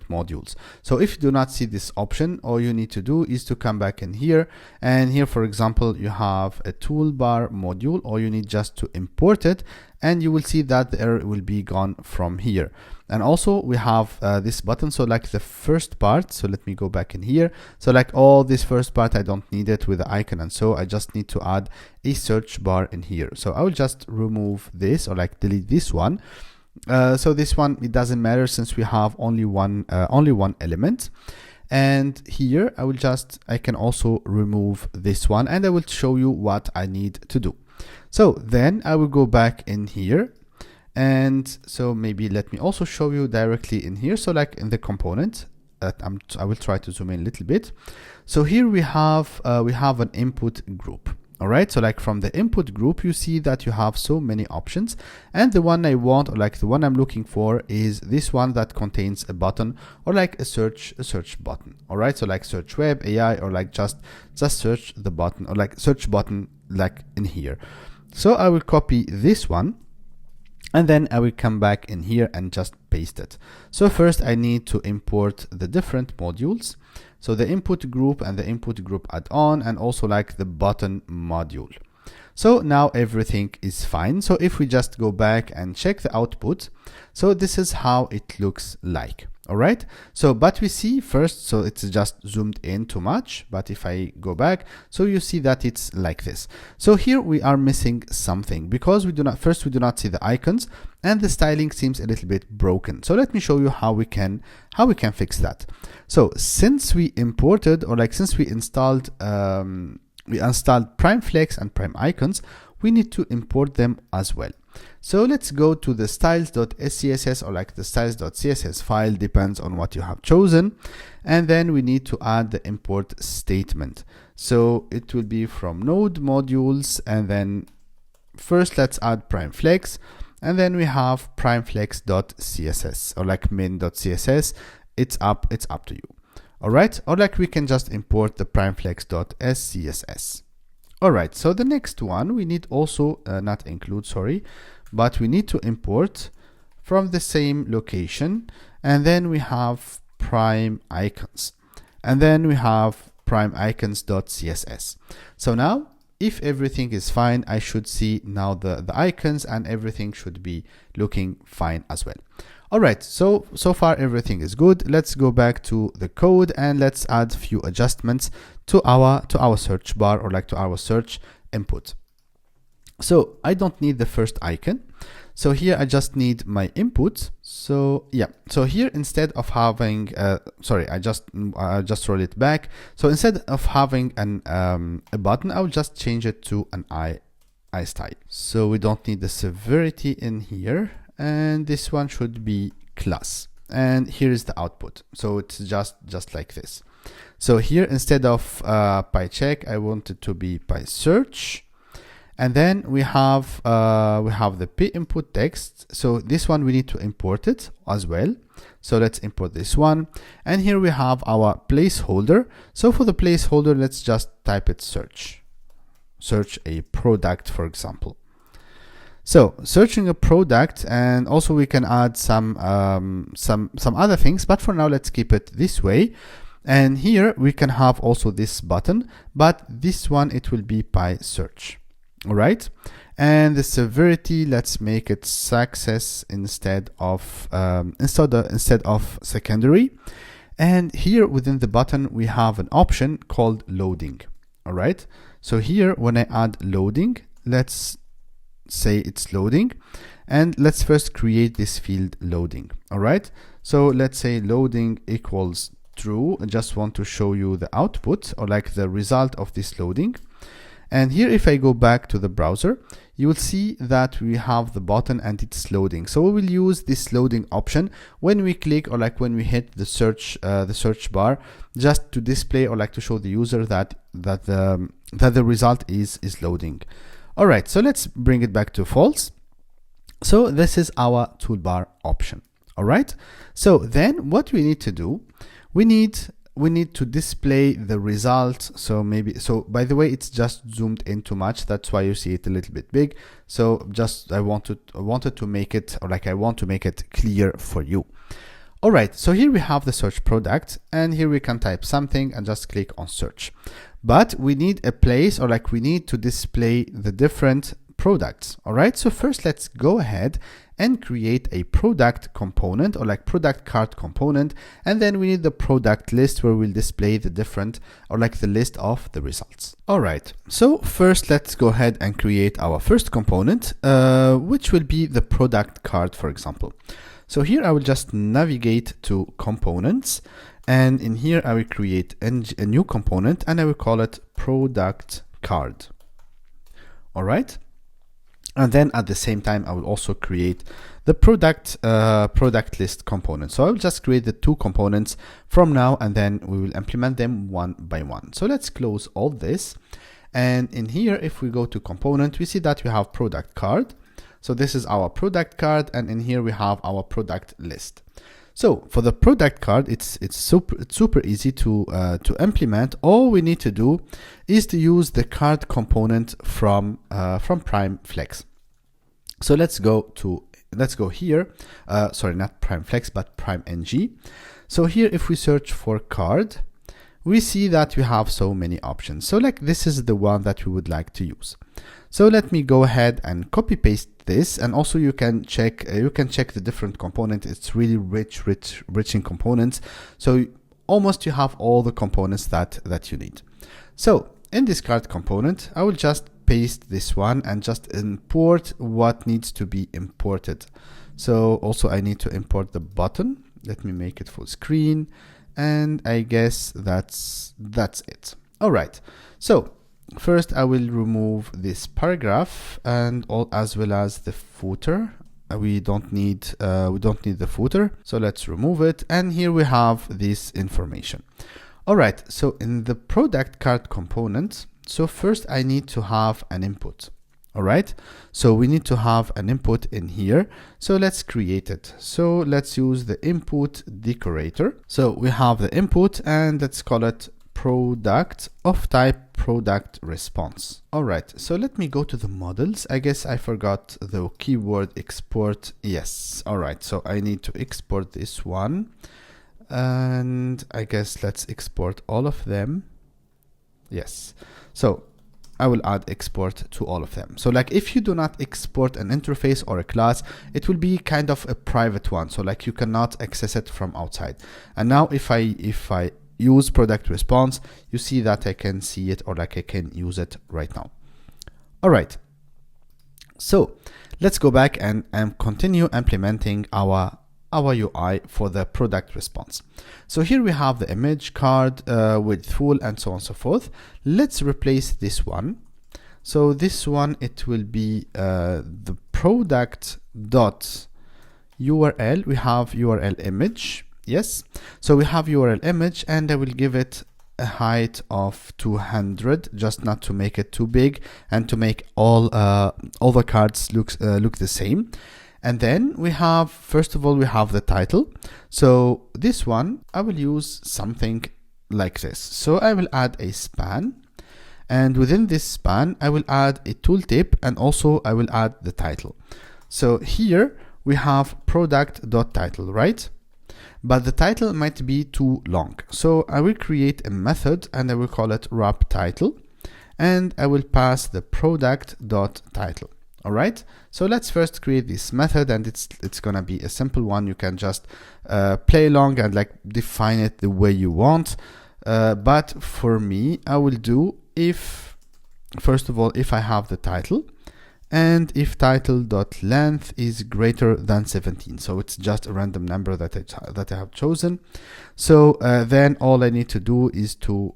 modules. So if you do not see this option, all you need to do is to come back in here, and here for example you have a toolbar module, or you need just to import it, and you will see that the error will be gone from here. And also we have this button, so like the first part, so let me go back in here. So like all this first part, I don't need it with the icon, and so I just need to add a search bar in here. So I will just remove this, or like delete this one. So this one, it doesn't matter since we have only one element. And here I can also remove this one, and I will show you what I need to do. So then I will go back in here. And so maybe let me also show you directly in here. So like in the component, I will try to zoom in a little bit. So here we have an input group. All right, so like from the input group, you see that you have so many options, and the one I want, or like the one I'm looking for, is this one that contains a button, or like a search button. All right, so like search web, AI, or like just search the button, or like search button like in here. So I will copy this one, and then I will come back in here and just paste it. So first I need to import the different modules. So the input group and the input group add-on, and also like the button module. So now everything is fine. So if we just go back and check the output, so this is how it looks like. All right. So, but we see first, so it's just zoomed in too much. But if I go back, so you see that it's like this. So here we are missing something because we do not see the icons, and the styling seems a little bit broken. So let me show you how we can fix that. So since we imported, or like since we installed PrimeFlex and PrimeIcons, we need to import them as well. So let's go to the styles.scss, or like the styles.css file, depends on what you have chosen. And then we need to add the import statement. So it will be from node modules, and then first let's add PrimeFlex, and then we have PrimeFlex.css, or like min.css. It's up to you. All right, or like we can just import the PrimeFlex.scss. All right, so the next one we need also not include, sorry, but we need to import from the same location, and then we have PrimeIcons, and then we have PrimeIcons.css. So now, if everything is fine, I should see now the icons, and everything should be looking fine as well. All right, so far everything is good. Let's go back to the code and let's add a few adjustments to our search bar, or like to our search input. So I don't need the first icon. So here I just need my input. So yeah, so here instead of having, sorry, I just roll it back. So instead of having a button, I'll just change it to an eye style. So we don't need the severity in here. And this one should be class, and here is the output. So it's just like this. So here instead of PyCheck, I want it to be PySearch, and then we have the p input text. So this one we need to import it as well. So let's import this one, and here we have our placeholder. So for the placeholder, let's just type it search a product, for example. So searching a product, and also we can add some other things, but for now let's keep it this way. And here we can have also this button, but this one it will be PySearch. All right. And the severity, let's make it success instead of secondary. And here within the button we have an option called loading. All right. So here when I add loading, let's say it's loading, and let's first create this field loading. All right, so let's say loading equals true. I just want to show you the output, or like the result of this loading. And here if I go back to the browser, you will see that we have the button and it's loading. So we will use this loading option when we click, or like when we hit the search bar, just to display, or like to show the user that the result is loading. All right, so let's bring it back to false. So this is our toolbar option. All right, so then what we need to do, we need to display the result. So by the way, it's just zoomed in too much. That's why you see it a little bit big. So just I wanted to make it, or like I want to make it clear for you. All right, so here we have the search product, and here we can type something and just click on search. But we need a place, or like we need to display the different products. All right, so first let's go ahead and create a product component, or like product cart component, and then we need the product list where we'll display the different, or like the list of the results. All right, so first let's go ahead and create our first component, which will be the product cart, for example. So here I will just navigate to components, and in here I will create a new component, and I will call it product card. All right. And then at the same time, I will also create the product list component. So I will just create the two components from now, and then we will implement them one by one. So let's close all this. And in here, if we go to component, we see that we have product card. So this is our product card, and in here we have our product list. So for the product card, it's super easy to implement. All we need to do is to use the card component from PrimeFlex. So let's go here. Sorry, not PrimeFlex, but PrimeNG. So here, if we search for card, we see that we have so many options. So like this is the one that we would like to use. So let me go ahead and copy paste this, and also you can check the different component. It's really rich in components. So almost you have all the components that you need. So in this card component, I will just paste this one and just import what needs to be imported. So also I need to import the button. Let me make it full screen, and I guess that's it. All right. So first I will remove this paragraph and as well as the footer. We don't need the footer, so let's remove it. And here we have this information. All right. So in the product card component, so first I need to have an input. All right. So we need to have an input in here. So let's create it. So let's use the input decorator. So we have the input, and let's call it product of type product response. All right. So let me go to the models. I guess I forgot the keyword export. Yes. All right. So I need to export this one, and I guess let's export all of them. Yes. So I will add export to all of them. So like if you do not export an interface or a class, it will be kind of a private one. So like you cannot access it from outside. And now if I use product response, you see that I can see it, or like I can use it right now. All right. So let's go back and continue implementing our UI for the product response. So here we have the image card with full and so on and so forth. Let's replace this one. So this one, it will be the product dot URL. We have URL image. Yes. So we have URL image, and I will give it a height of 200, just not to make it too big and to make all the cards look the same. And then we have, first of all, we have the title. So this one, I will use something like this. So I will add a span, and within this span, I will add a tooltip, and also I will add the title. So here we have product.title, right? But the title might be too long. So I will create a method, and I will call it wrap title, and I will pass the product.title. All right. So let's first create this method, and it's gonna be a simple one. You can just play along and like define it the way you want. But for me, I will do if, first of all, if I have the title, and if title.length is greater than 17. So it's just a random number that I have chosen. So then all I need to do is to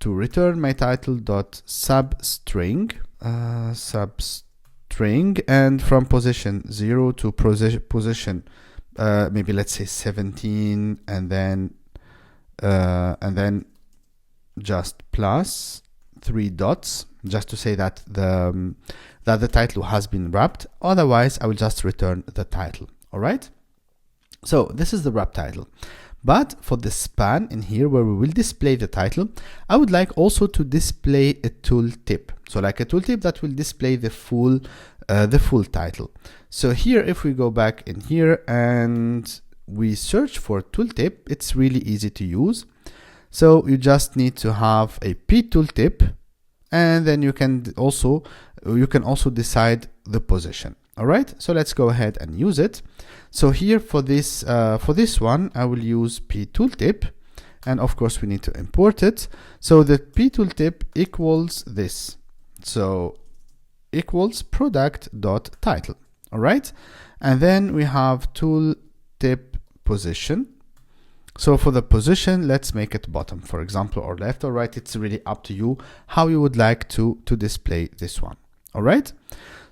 return my title.substring and from position 0 to position maybe let's say 17, and then just plus 3 dots, just to say that the title has been wrapped. Otherwise I will just return the title. All right. So this is the wrap title. But for the span in here where we will display the title, I would like also to display a tooltip. So like a tooltip that will display the full title. So here, if we go back in here and we search for tooltip, it's really easy to use. So you just need to have a p tooltip, and then you can also decide the position. All right, so let's go ahead and use it. So here for this one, I will use p tooltip, and of course we need to import it. So the p tooltip equals this, so equals product.title. All right, and then we have tooltip position. So for the position, let's make it bottom, for example, or left or right. It's really up to you how you would like to display this one. All right,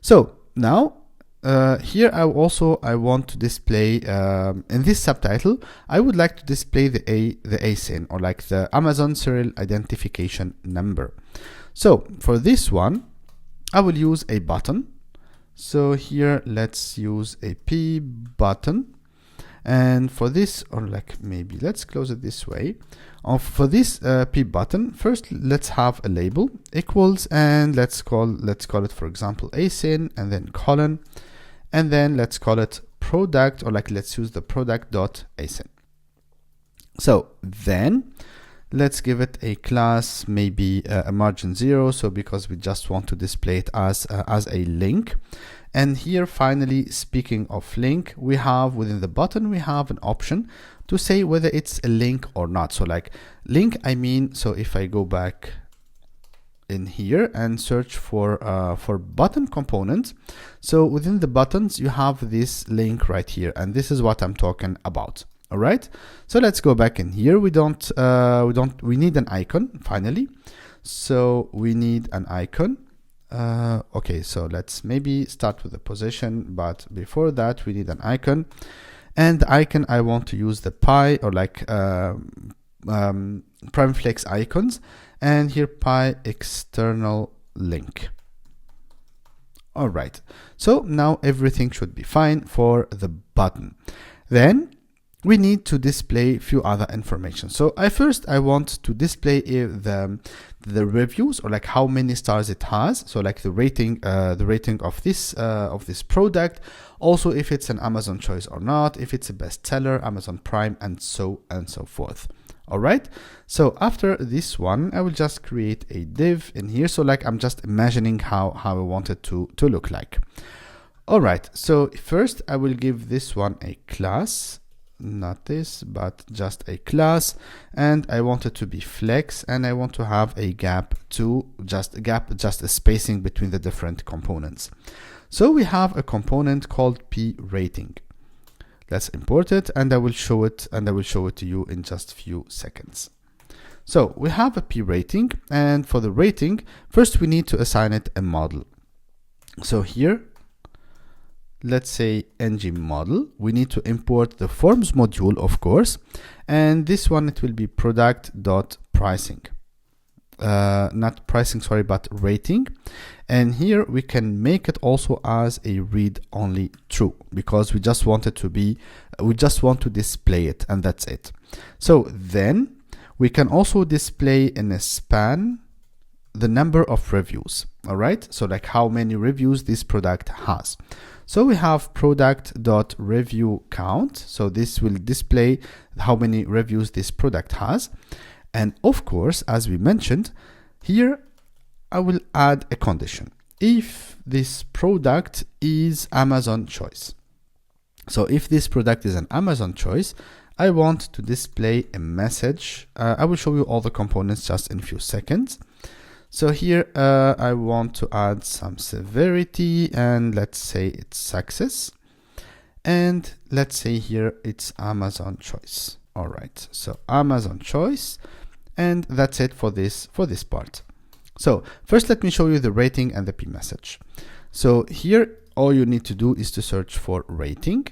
so now here I want to display in this subtitle, I would like to display the ASIN, or like the Amazon serial identification number. So for this one, I will use a button. So here, let's use a P button. And for this, or like maybe let's close it this way. For this P button, first let's have a label equals, and let's call it, for example, asyn, and then colon, and then let's call it product, or like let's use the product.asyn. So then let's give it a class, maybe a margin 0. So because we just want to display it as a link. And here, finally, speaking of link, we have within the button, we have an option to say whether it's a link or not. So like link, I mean, so if I go back in here and search for button components, so within the buttons, you have this link right here. And this is what I'm talking about. All right. So let's go back in here. We need an icon finally. So we need an icon. Okay, so let's maybe start with the position, but before that we need an icon, and the icon I want to use the pi, or like PrimeFlex icons, and here pi external link. All right, so now everything should be fine for the button. Then we need to display a few other information. So I want to display the reviews, or like how many stars it has. So like the rating of this product. Also, if it's an Amazon choice or not, if it's a bestseller, Amazon Prime, and so forth. All right. So after this one, I will just create a div in here. So like I'm just imagining how I want it to look like. All right. So first I will give this one a class. Not this, but just a class, and I want it to be flex, and I want to have a gap to just a spacing between the different components. So we have a component called P rating. Let's import it, and I will show it to you in just a few seconds. So we have a P rating, and for the rating, first we need to assign it a model. So here, let's say ng model, we need to import the forms module, of course, and this one, it will be product.pricing, not pricing, sorry, but rating. And here we can make it also as a read only true, because we just want to display it, and that's it. So then we can also display in a span the number of reviews. All right, so like how many reviews this product has. So we have product.review count. So this will display how many reviews this product has. And of course, as we mentioned, here I will add a condition. If this product is Amazon choice. So if this product is an Amazon choice, I want to display a message. I will show you all the components just in a few seconds. So here I want to add some severity, and let's say it's success, and let's say here it's Amazon choice. All right, so Amazon choice, and that's it for this part. So first let me show you the rating and the P message. So here all you need to do is to search for rating,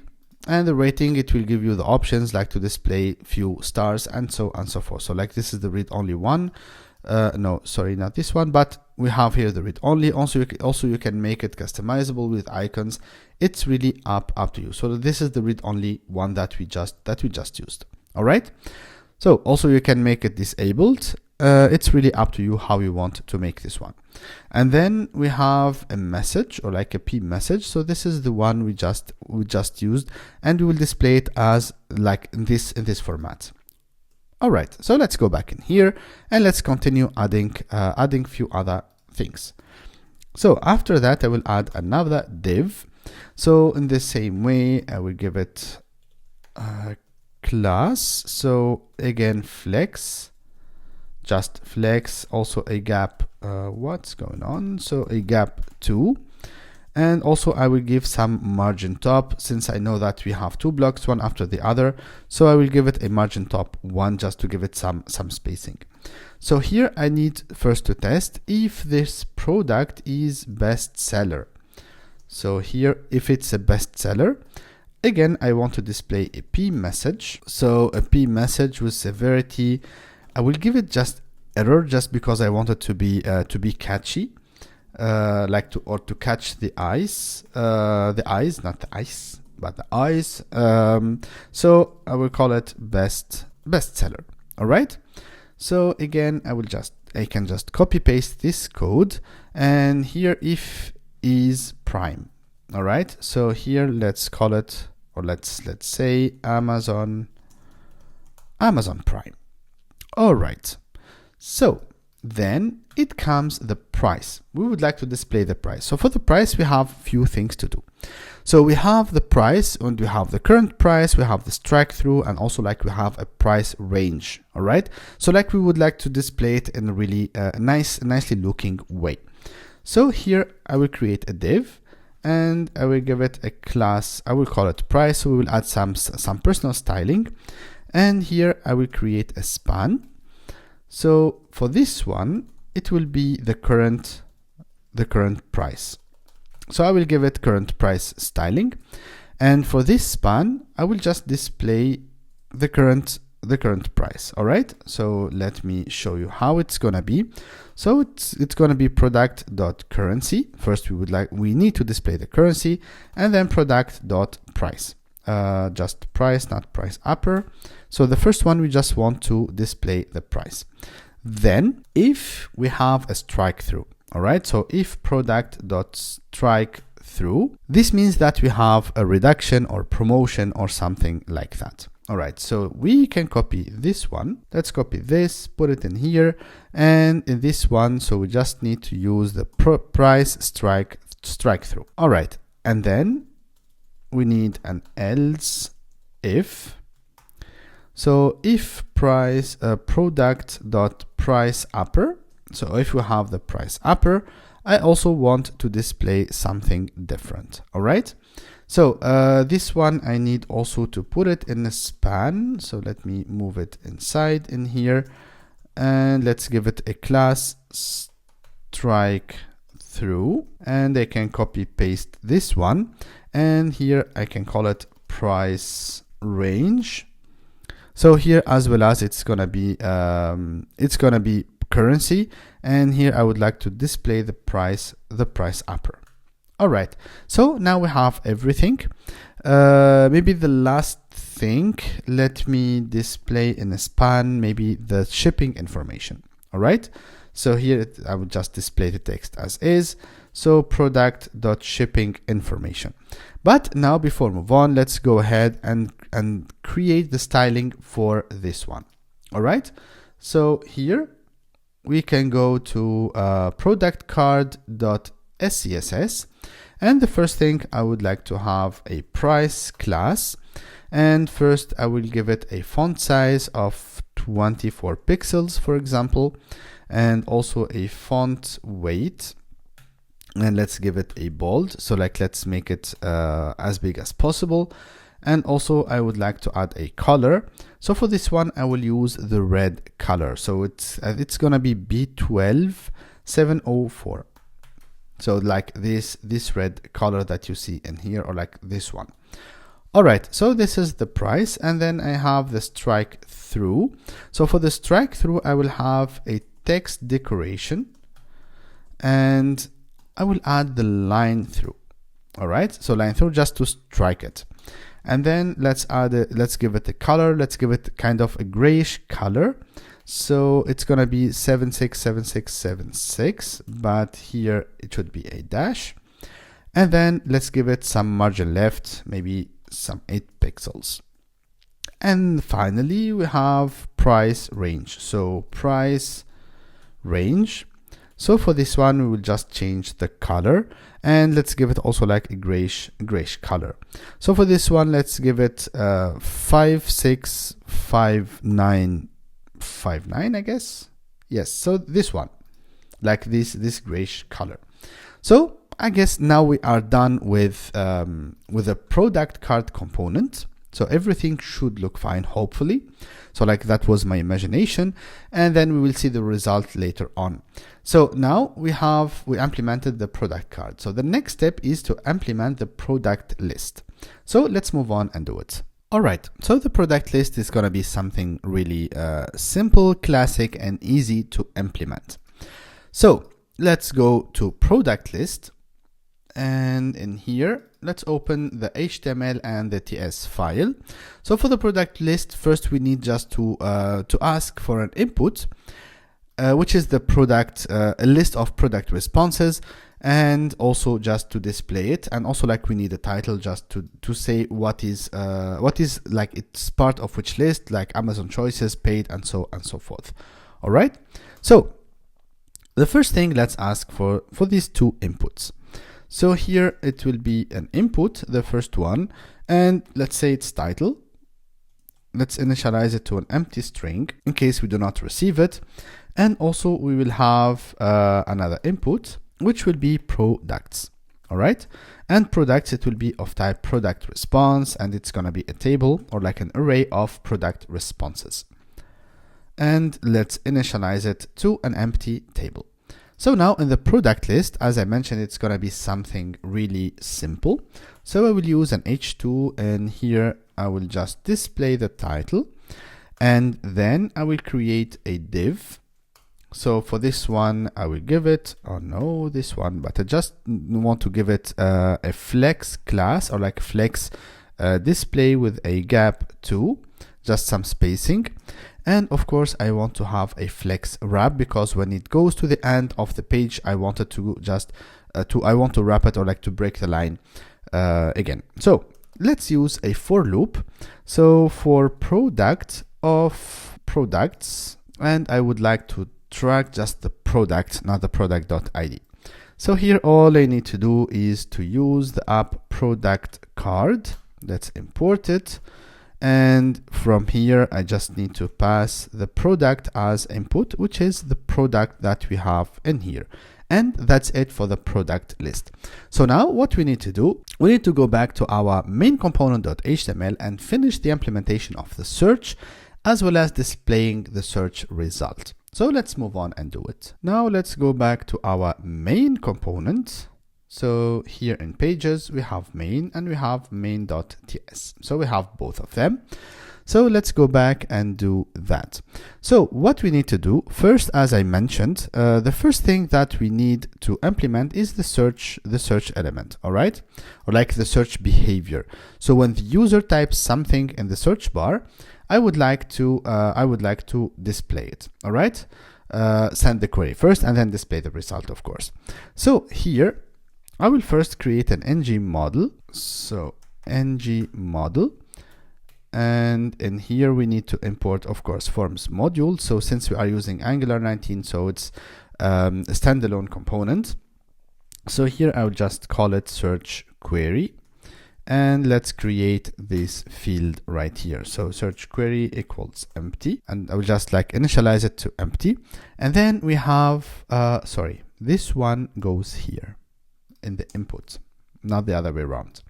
and the rating, it will give you the options like to display few stars and so on and so forth. So like this is the read only one. No, sorry, not this one, but we have here the read only. Also you can make it customizable with icons. It's really up to you. So this is the read only one that we just used. All right. So also you can make it disabled. It's really up to you how you want to make this one. And then we have a message, or like a P message. So this is the one we just used, and we will display it as like in this format. All right, so let's go back in here and let's continue adding few other things. So after that, I will add another div. So in the same way, I will give it a class. So again, flex, just flex, also a gap. What's going on? So a gap 2. And also I will give some margin top, since I know that we have two blocks, one after the other. So I will give it a margin top 1 just to give it some spacing. So here I need first to test if this product is bestseller. So here, if it's a bestseller, again, I want to display a P message. So a P message with severity, I will give it just error just because I wanted to be catchy, to catch the eyes, not the ice, but the eyes. So I will call it bestseller. All right. So again, I can just copy paste this code, and here if is prime. All right. So here let's call it, or let's say Amazon Prime. All right. So then it comes the price. We would like to display the price. So for the price, we have few things to do. So we have the price, and we have the current price, we have the strike through, and also we have a price range. All right. So we would like to display it in a really nicely looking way. So here I will create a div, and I will give it a class. I will call it price. So we will add some personal styling, and here I will create a span. So for this one, it will be the current price. So I will give it current price styling, and for this span, I will just display the current price. All right. So let me show you how it's gonna be. So it's gonna be product.currency. First, we need to display the currency, and then product.price. Just price, not price upper. So the first one, we just want to display the price. Then if we have a strike through, all right. So if product.strike through, this means that we have a reduction or promotion or something like that. All right. So we can copy this one. Let's copy this, put it in here, and in this one, so we just need to use the price strike through. All right. And then we need an else if. So if price product.price upper. So if we have the price upper, I also want to display something different. All right. So this one I need also to put it in a span. So let me move it inside in here, and let's give it a class strike through, and I can copy paste this one, and here I can call it price range. So here as well as it's gonna be currency, and here I would like to display the price upper. All right. So now we have everything. Maybe the last thing, let me display in a span maybe the shipping information. All right. So here I would just display the text as is. So product.shipping information. But now before we move on, let's go ahead and create the styling for this one. All right. So here we can go to product card.scss, and the first thing I would like to have a price class, and first I will give it a font size of 24 pixels, for example, and also a font weight, and let's give it a bold. So let's make it as big as possible. And also I would like to add a color. So for this one, I will use the red color. So it's gonna be B12704. So this red color that you see in here, or this one. All right, so this is the price, and then I have the strike through. So for the strike through, I will have a text decoration, and I will add the line through. All right, so line through just to strike it. And then let's give it a color. Let's give it kind of a grayish color. So it's gonna be 767676, but here it should be a dash. And then let's give it some margin left, maybe some 8 pixels. And finally we have price range. So price range. So for this one, we will just change the color, and let's give it also a grayish color. So for this one, let's give it 565959, I guess. Yes. So this one, this grayish color. So I guess now we are done with a product card component. So everything should look fine, hopefully. So that was my imagination, and then we will see the result later on. So now we implemented the product card. So the next step is to implement the product list. So let's move on and do it. All right, so the product list is going to be something really simple, classic, and easy to implement. So let's go to product list, and in here, let's open the HTML and the TS file. So for the product list, first we need just to ask for an input, which is the product, a list of product responses, and also just to display it, and also like we need a title just to say what is like it's part of which list, like Amazon choices, paid, and so forth. All right, so the first thing, let's ask for these two inputs. So here it will be an input, the first one, and let's say it's title. Let's initialize it to an empty string in case we do not receive it. And also we will have another input, which will be products. All right, and products, it will be of type product response, and it's going to be a table or like an array of product responses. And let's initialize it to an empty table. So now in the product list, as I mentioned, it's going to be something really simple. So I will use an H2, and here I will just display the title, and then I will create a div. So for this one, I will give it, oh no, this one, but I just want to give it a flex class, or like flex display with a gap 2, just some spacing. And of course, I want to have a flex wrap, because when it goes to the end of the page, I wanted to just I want to wrap it, or like to break the line again. So let's use a for loop. So for product of products, and I would like to track just the product, not the product.id. So here all I need to do is to use the app product card. Let's import it. And from here, I just need to pass the product as input, which is the product that we have in here. And that's it for the product list. So now what we need to do, we need to go back to our main component.html and finish the implementation of the search, as well as displaying the search result. So let's move on and do it. Now let's go back to our main component. So here in pages, we have main and we have main.ts. So we have both of them. So let's go back and do that. So what we need to do first, as I mentioned, the first thing that we need to implement is the search element, all right? Or like the search behavior. So when the user types something in the search bar, I would like to display it, all right? Send the query first and then display the result, of course. So here, I will first create an ng model. So ng model, and in here we need to import, of course, forms module. So since we are using Angular 19, so it's a standalone component. So here I will just call it search query, and let's create this field right here. So search query equals empty, and I will just like initialize it to empty. And then we have, this one goes here in the input, not the other way around.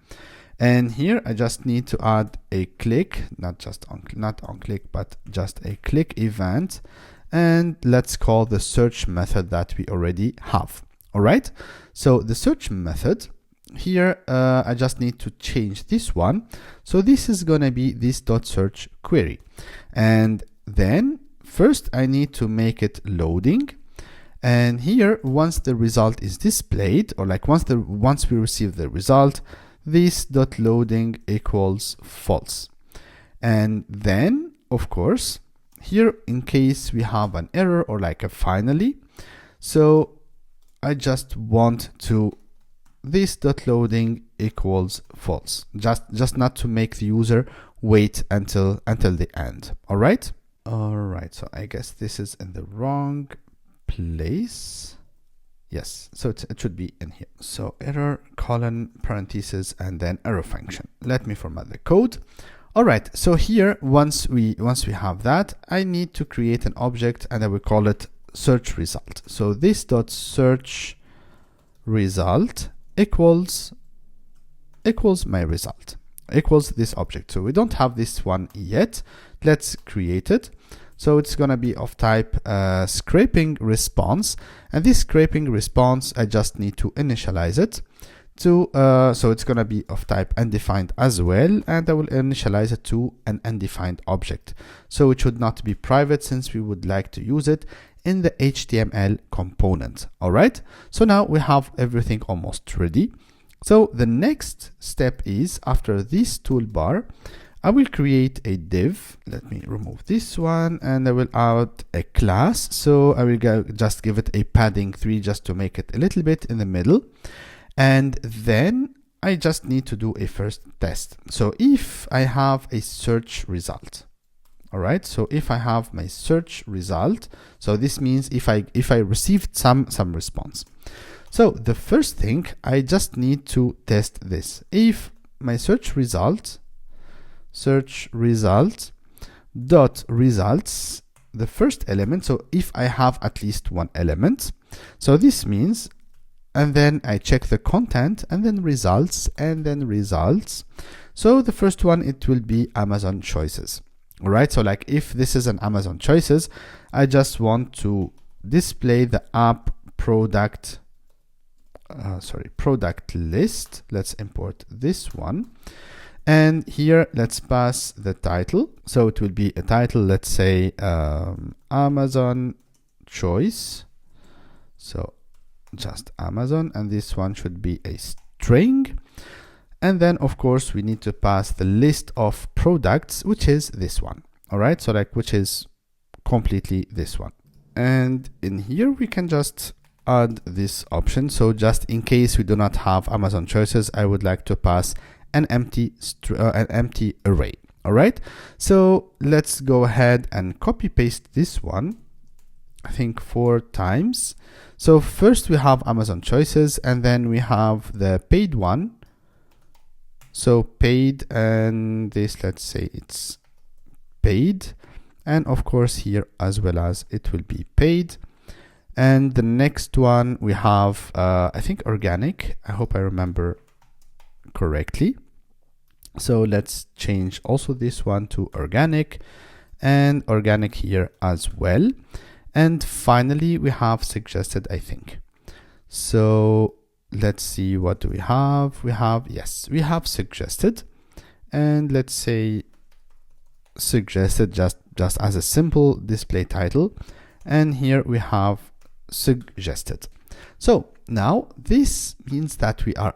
And here I just need to add a click, not on click, but just a click event. And let's call the search method that we already have. All right. So the search method here, I just need to change this one. So this is going to be this dot search query. And then first I need to make it loading. And here, once the result is displayed, or like once we receive the result, this dot loading equals false. And then, of course, here in case we have an error or like a finally, so I just want to this dot loading equals false, just not to make the user wait until the end. All right. So I guess this is in the wrong place. Yes, so it should be in here. So error colon parentheses and then arrow function. Let me format the code. All right, so here once we have that, I need to create an object and I will call it search result. So this dot search result equals my result, equals this object. So we don't have this one yet. Let's create it. So it's going to be of type scraping response, and this scraping response I just need to initialize it to so it's going to be of type undefined as well, and I will initialize it to an undefined object. So it should not be private since we would like to use it in the HTML component. All right, so now we have everything almost ready. So the next step is, after this toolbar, I will create a div. Let me remove this one, and I will add a class. So I will just give it a padding 3 just to make it a little bit in the middle. And then I just need to do a first test. So if I have a search result, all right, so if I have my search result, so this means if I received some response. So the first thing, I just need to test this. If my search result dot results, the first element, so if I have at least one element, so this means, and then I check the content, and then results, and then results. So the first one, it will be Amazon choices. All right, so like if this is an Amazon choices, I just want to display the app product list. Let's import this one. And here, let's pass the title. So it will be a title, let's say Amazon choice. So just Amazon, and this one should be a string. And then of course we need to pass the list of products, which is this one. All right, so like which is completely this one. And in here we can just add this option. So just in case we do not have Amazon choices, I would like to pass an empty array. All right, so let's go ahead and copy paste this one, I think 4 times. So first we have Amazon choices, and then we have the paid one. So paid, and this, let's say it's paid, and of course here as well as it will be paid. And the next one we have I think organic. I hope I remember correctly. So let's change also this one to organic, and organic here as well. And finally we have suggested, I think. So let's see, what do we have? We have, yes, we have suggested, and let's say suggested just as a simple display title, and here we have suggested. So now this means that we are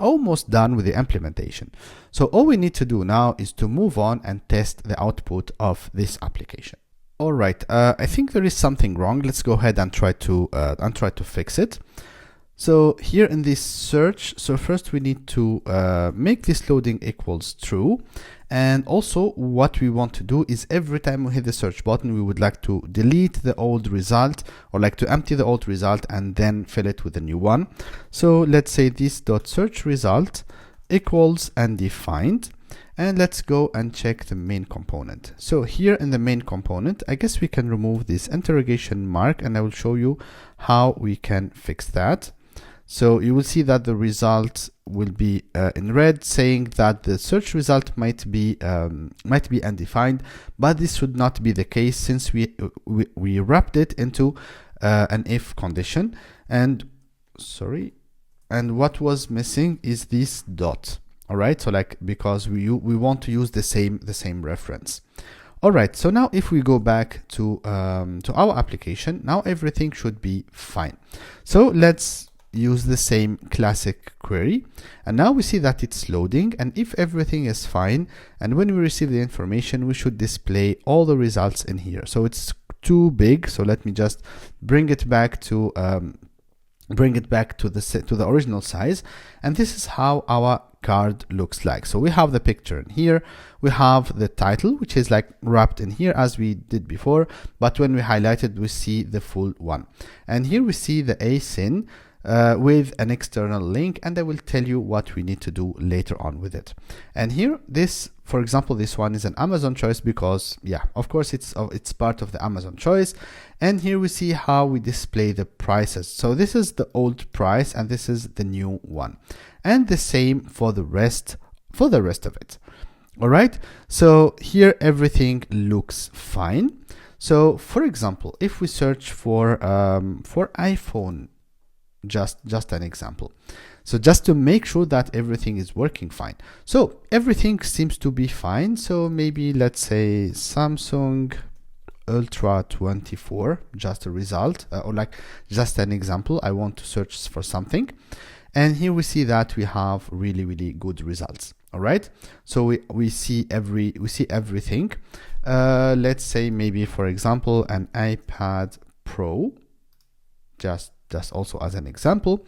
almost done with the implementation. So all we need to do now is to move on and test the output of this application. All right, I think there is something wrong. Let's go ahead and try to fix it. So here in this search, so first we need to make this loading equals true. And also what we want to do is every time we hit the search button, we would like to delete the old result, or like to empty the old result and then fill it with a new one. So let's say this dot search result equals undefined. And let's go and check the main component. So here in the main component, I guess we can remove this interrogation mark, and I will show you how we can fix that. So you will see that the result will be in red, saying that the search result might be undefined, but this should not be the case since we wrapped it into an if condition. And what was missing is this dot. All right, so like because we want to use the same reference. All right, so now if we go back to our application, now everything should be fine. So let's use the same classic query, and now we see that it's loading, and if everything is fine, and when we receive the information, we should display all the results in here. So it's too big, so let me just bring it back to the original size, and this is how our card looks like. So we have the picture in here, we have the title, which is like wrapped in here as we did before, but when we highlight it, we see the full one. And here we see the asyn with an external link, and I will tell you what we need to do later on with it. And here, this, for example, this one is an Amazon choice because, yeah, of course it's part of the Amazon choice. And here we see how we display the prices. So this is the old price and this is the new one, and the same for the rest of it. All right, so here everything looks fine. So for example, if we search for iPhone, just an example, So just to make sure that everything is working fine. So everything seems to be fine. So maybe let's say Samsung Ultra 24, just a result, or like just an example. I want to search for something. And here we see that we have really good results. All right. So we see everything. Let's say maybe, for example, an iPad Pro, just also as an example.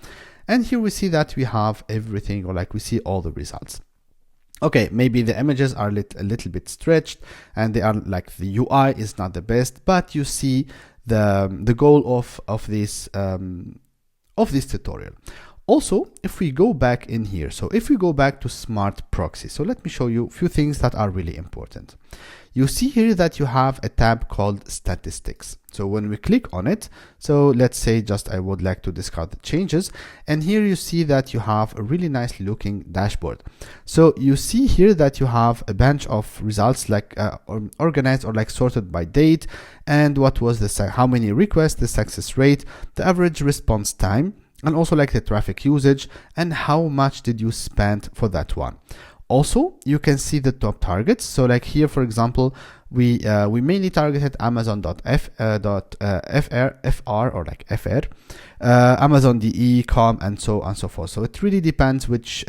And here we see that we have everything, or like we see all the results. Okay, maybe the images are a little bit stretched and they are like the UI is not the best, but you see the goal of this tutorial. Also, if we go back in here, so if we go back to SmartProxy, so let me show you a few things that are really important. You see here that you have a tab called Statistics. So when we click on it, so let's say just I would like to discard the changes, and here you see that you have a really nice looking dashboard. So you see here that you have a bunch of results like organized or like sorted by date, and what was how many requests, the success rate, the average response time, and also like the traffic usage, and how much did you spend for that one. Also, you can see the top targets. So like here, for example, we mainly targeted Amazon.fr or like FR, Amazon DE, com, and so on and so forth. So it really depends which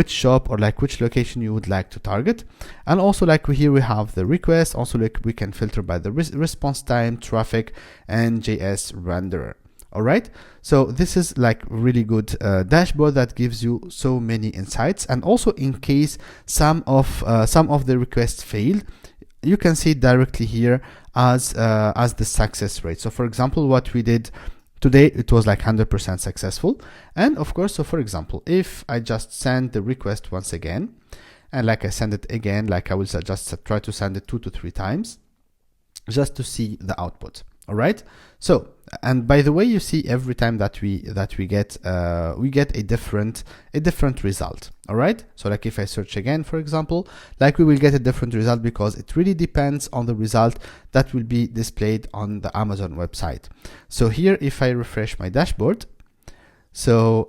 shop or like which location you would like to target. And also like here we have the request. Also like we can filter by the response time, traffic, and JS renderer. All right, so this is like really good dashboard that gives you so many insights, and also in case some of the requests failed, you can see directly here as the success rate. So for example, what we did today, it was like 100% successful. And of course, so for example, if I just send the request once again, and like I send it again, like I will just try to send it 2 to 3 times, just to see the output. All right. So, and by the way, you see every time that we get a different result. All right. So like if I search again, for example, like we will get a different result because it really depends on the result that will be displayed on the Amazon website. So here, if I refresh my dashboard, so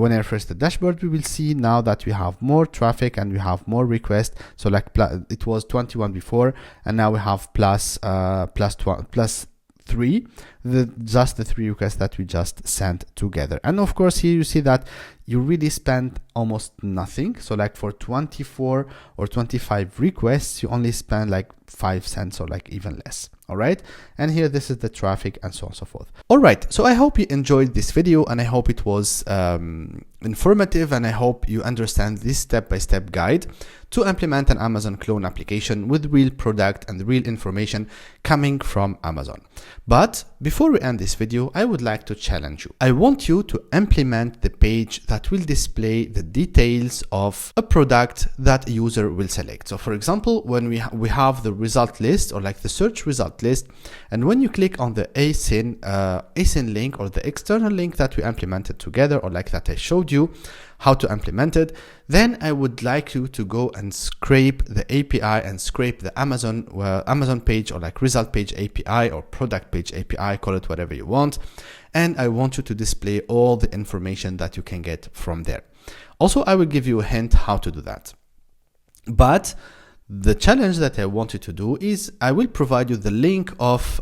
when I refresh the dashboard, we will see now that we have more traffic and we have more requests. So like it was 21 before, and now we have plus 3, just the 3 requests that we just sent together. And of course, here you see that you really spent almost nothing. So like for 24 or 25 requests, you only spend like 5 cents or like even less. All right. And here, this is the traffic and so on and so forth. All right. So I hope you enjoyed this video, and I hope it was informative, and I hope you understand this step-by-step guide to implement an Amazon clone application with real product and real information coming from Amazon. But before we end this video, I would like to challenge you. I want you to implement the page that will display the details of a product that a user will select. So for example, when we have the result list, or like the search result list, and when you click on the asyn link, or the external link that we implemented together, or like that I showed you how to implement it, then I would like you to go and scrape the API and scrape the Amazon page, or like result page API, or product page API, call it whatever you want. And I want you to display all the information that you can get from there. Also, I will give you a hint how to do that. But the challenge that I want you to do is I will provide you the link of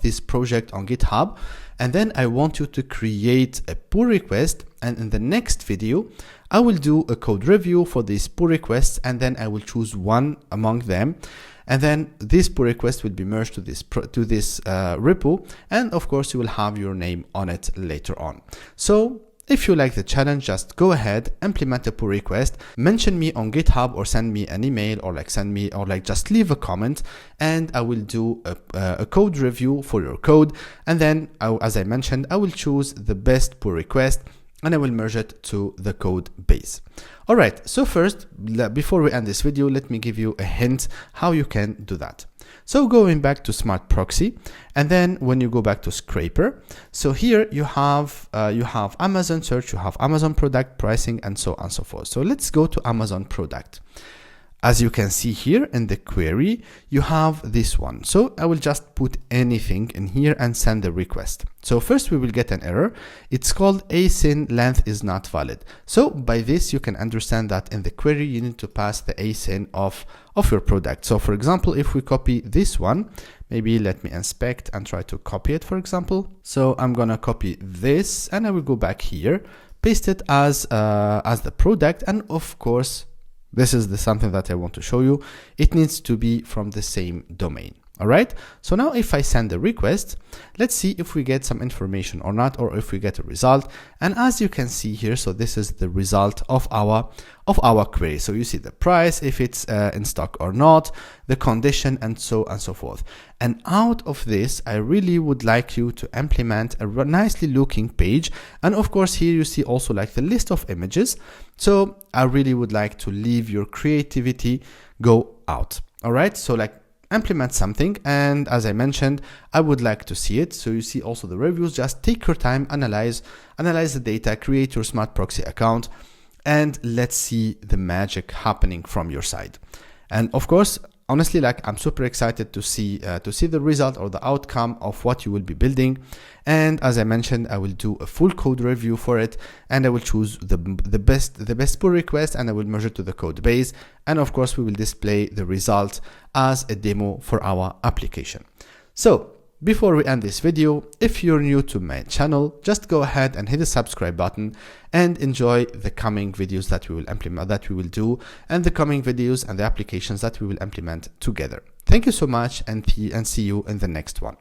this project on GitHub, and then I want you to create a pull request. And in the next video, I will do a code review for these pull requests, and then I will choose one among them. And then this pull request will be merged to this repo, and of course you will have your name on it later on. So if you like the challenge, just go ahead, implement a pull request, mention me on GitHub, or send me an email, or like just leave a comment, and I will do a code review for your code. And then, as I mentioned, I will choose the best pull request, and I will merge it to the code base. All right, so first, before we end this video, let me give you a hint how you can do that. So going back to SmartProxy, and then when you go back to Scraper, so here you have Amazon search, you have Amazon product pricing, and so on and so forth. So let's go to Amazon product. As you can see here in the query, you have this one. So I will just put anything in here and send the request. So first we will get an error. It's called asyn length is not valid. So by this, you can understand that in the query, you need to pass the asyn of your product. So for example, if we copy this one, maybe let me inspect and try to copy it, for example. So I'm gonna copy this and I will go back here, paste it as the product, and of course, this is something that I want to show you. It needs to be from the same domain. All right. So now if I send a request, let's see if we get some information or not, or if we get a result. And as you can see here, so this is the result of our query. So you see the price, if it's in stock or not, the condition, and so on and so forth. And out of this, I really would like you to implement a nicely looking page. And of course, here you see also like the list of images. So I really would like to leave your creativity go out. All right. So like, implement something, and as I mentioned, I would like to see it. So you see also the reviews. Just take your time, analyze the data, create your SmartProxy account, and let's see the magic happening from your side. And of course, honestly, like I'm super excited to see the result or the outcome of what you will be building. And as I mentioned, I will do a full code review for it, and I will choose the best pull request, and I will merge it to the code base. And of course, we will display the result as a demo for our application. So before we end this video, if you're new to my channel, just go ahead and hit the subscribe button and enjoy the coming videos that we will implement, that we will do, and the coming videos and the applications that we will implement together. Thank you so much, and see you in the next one.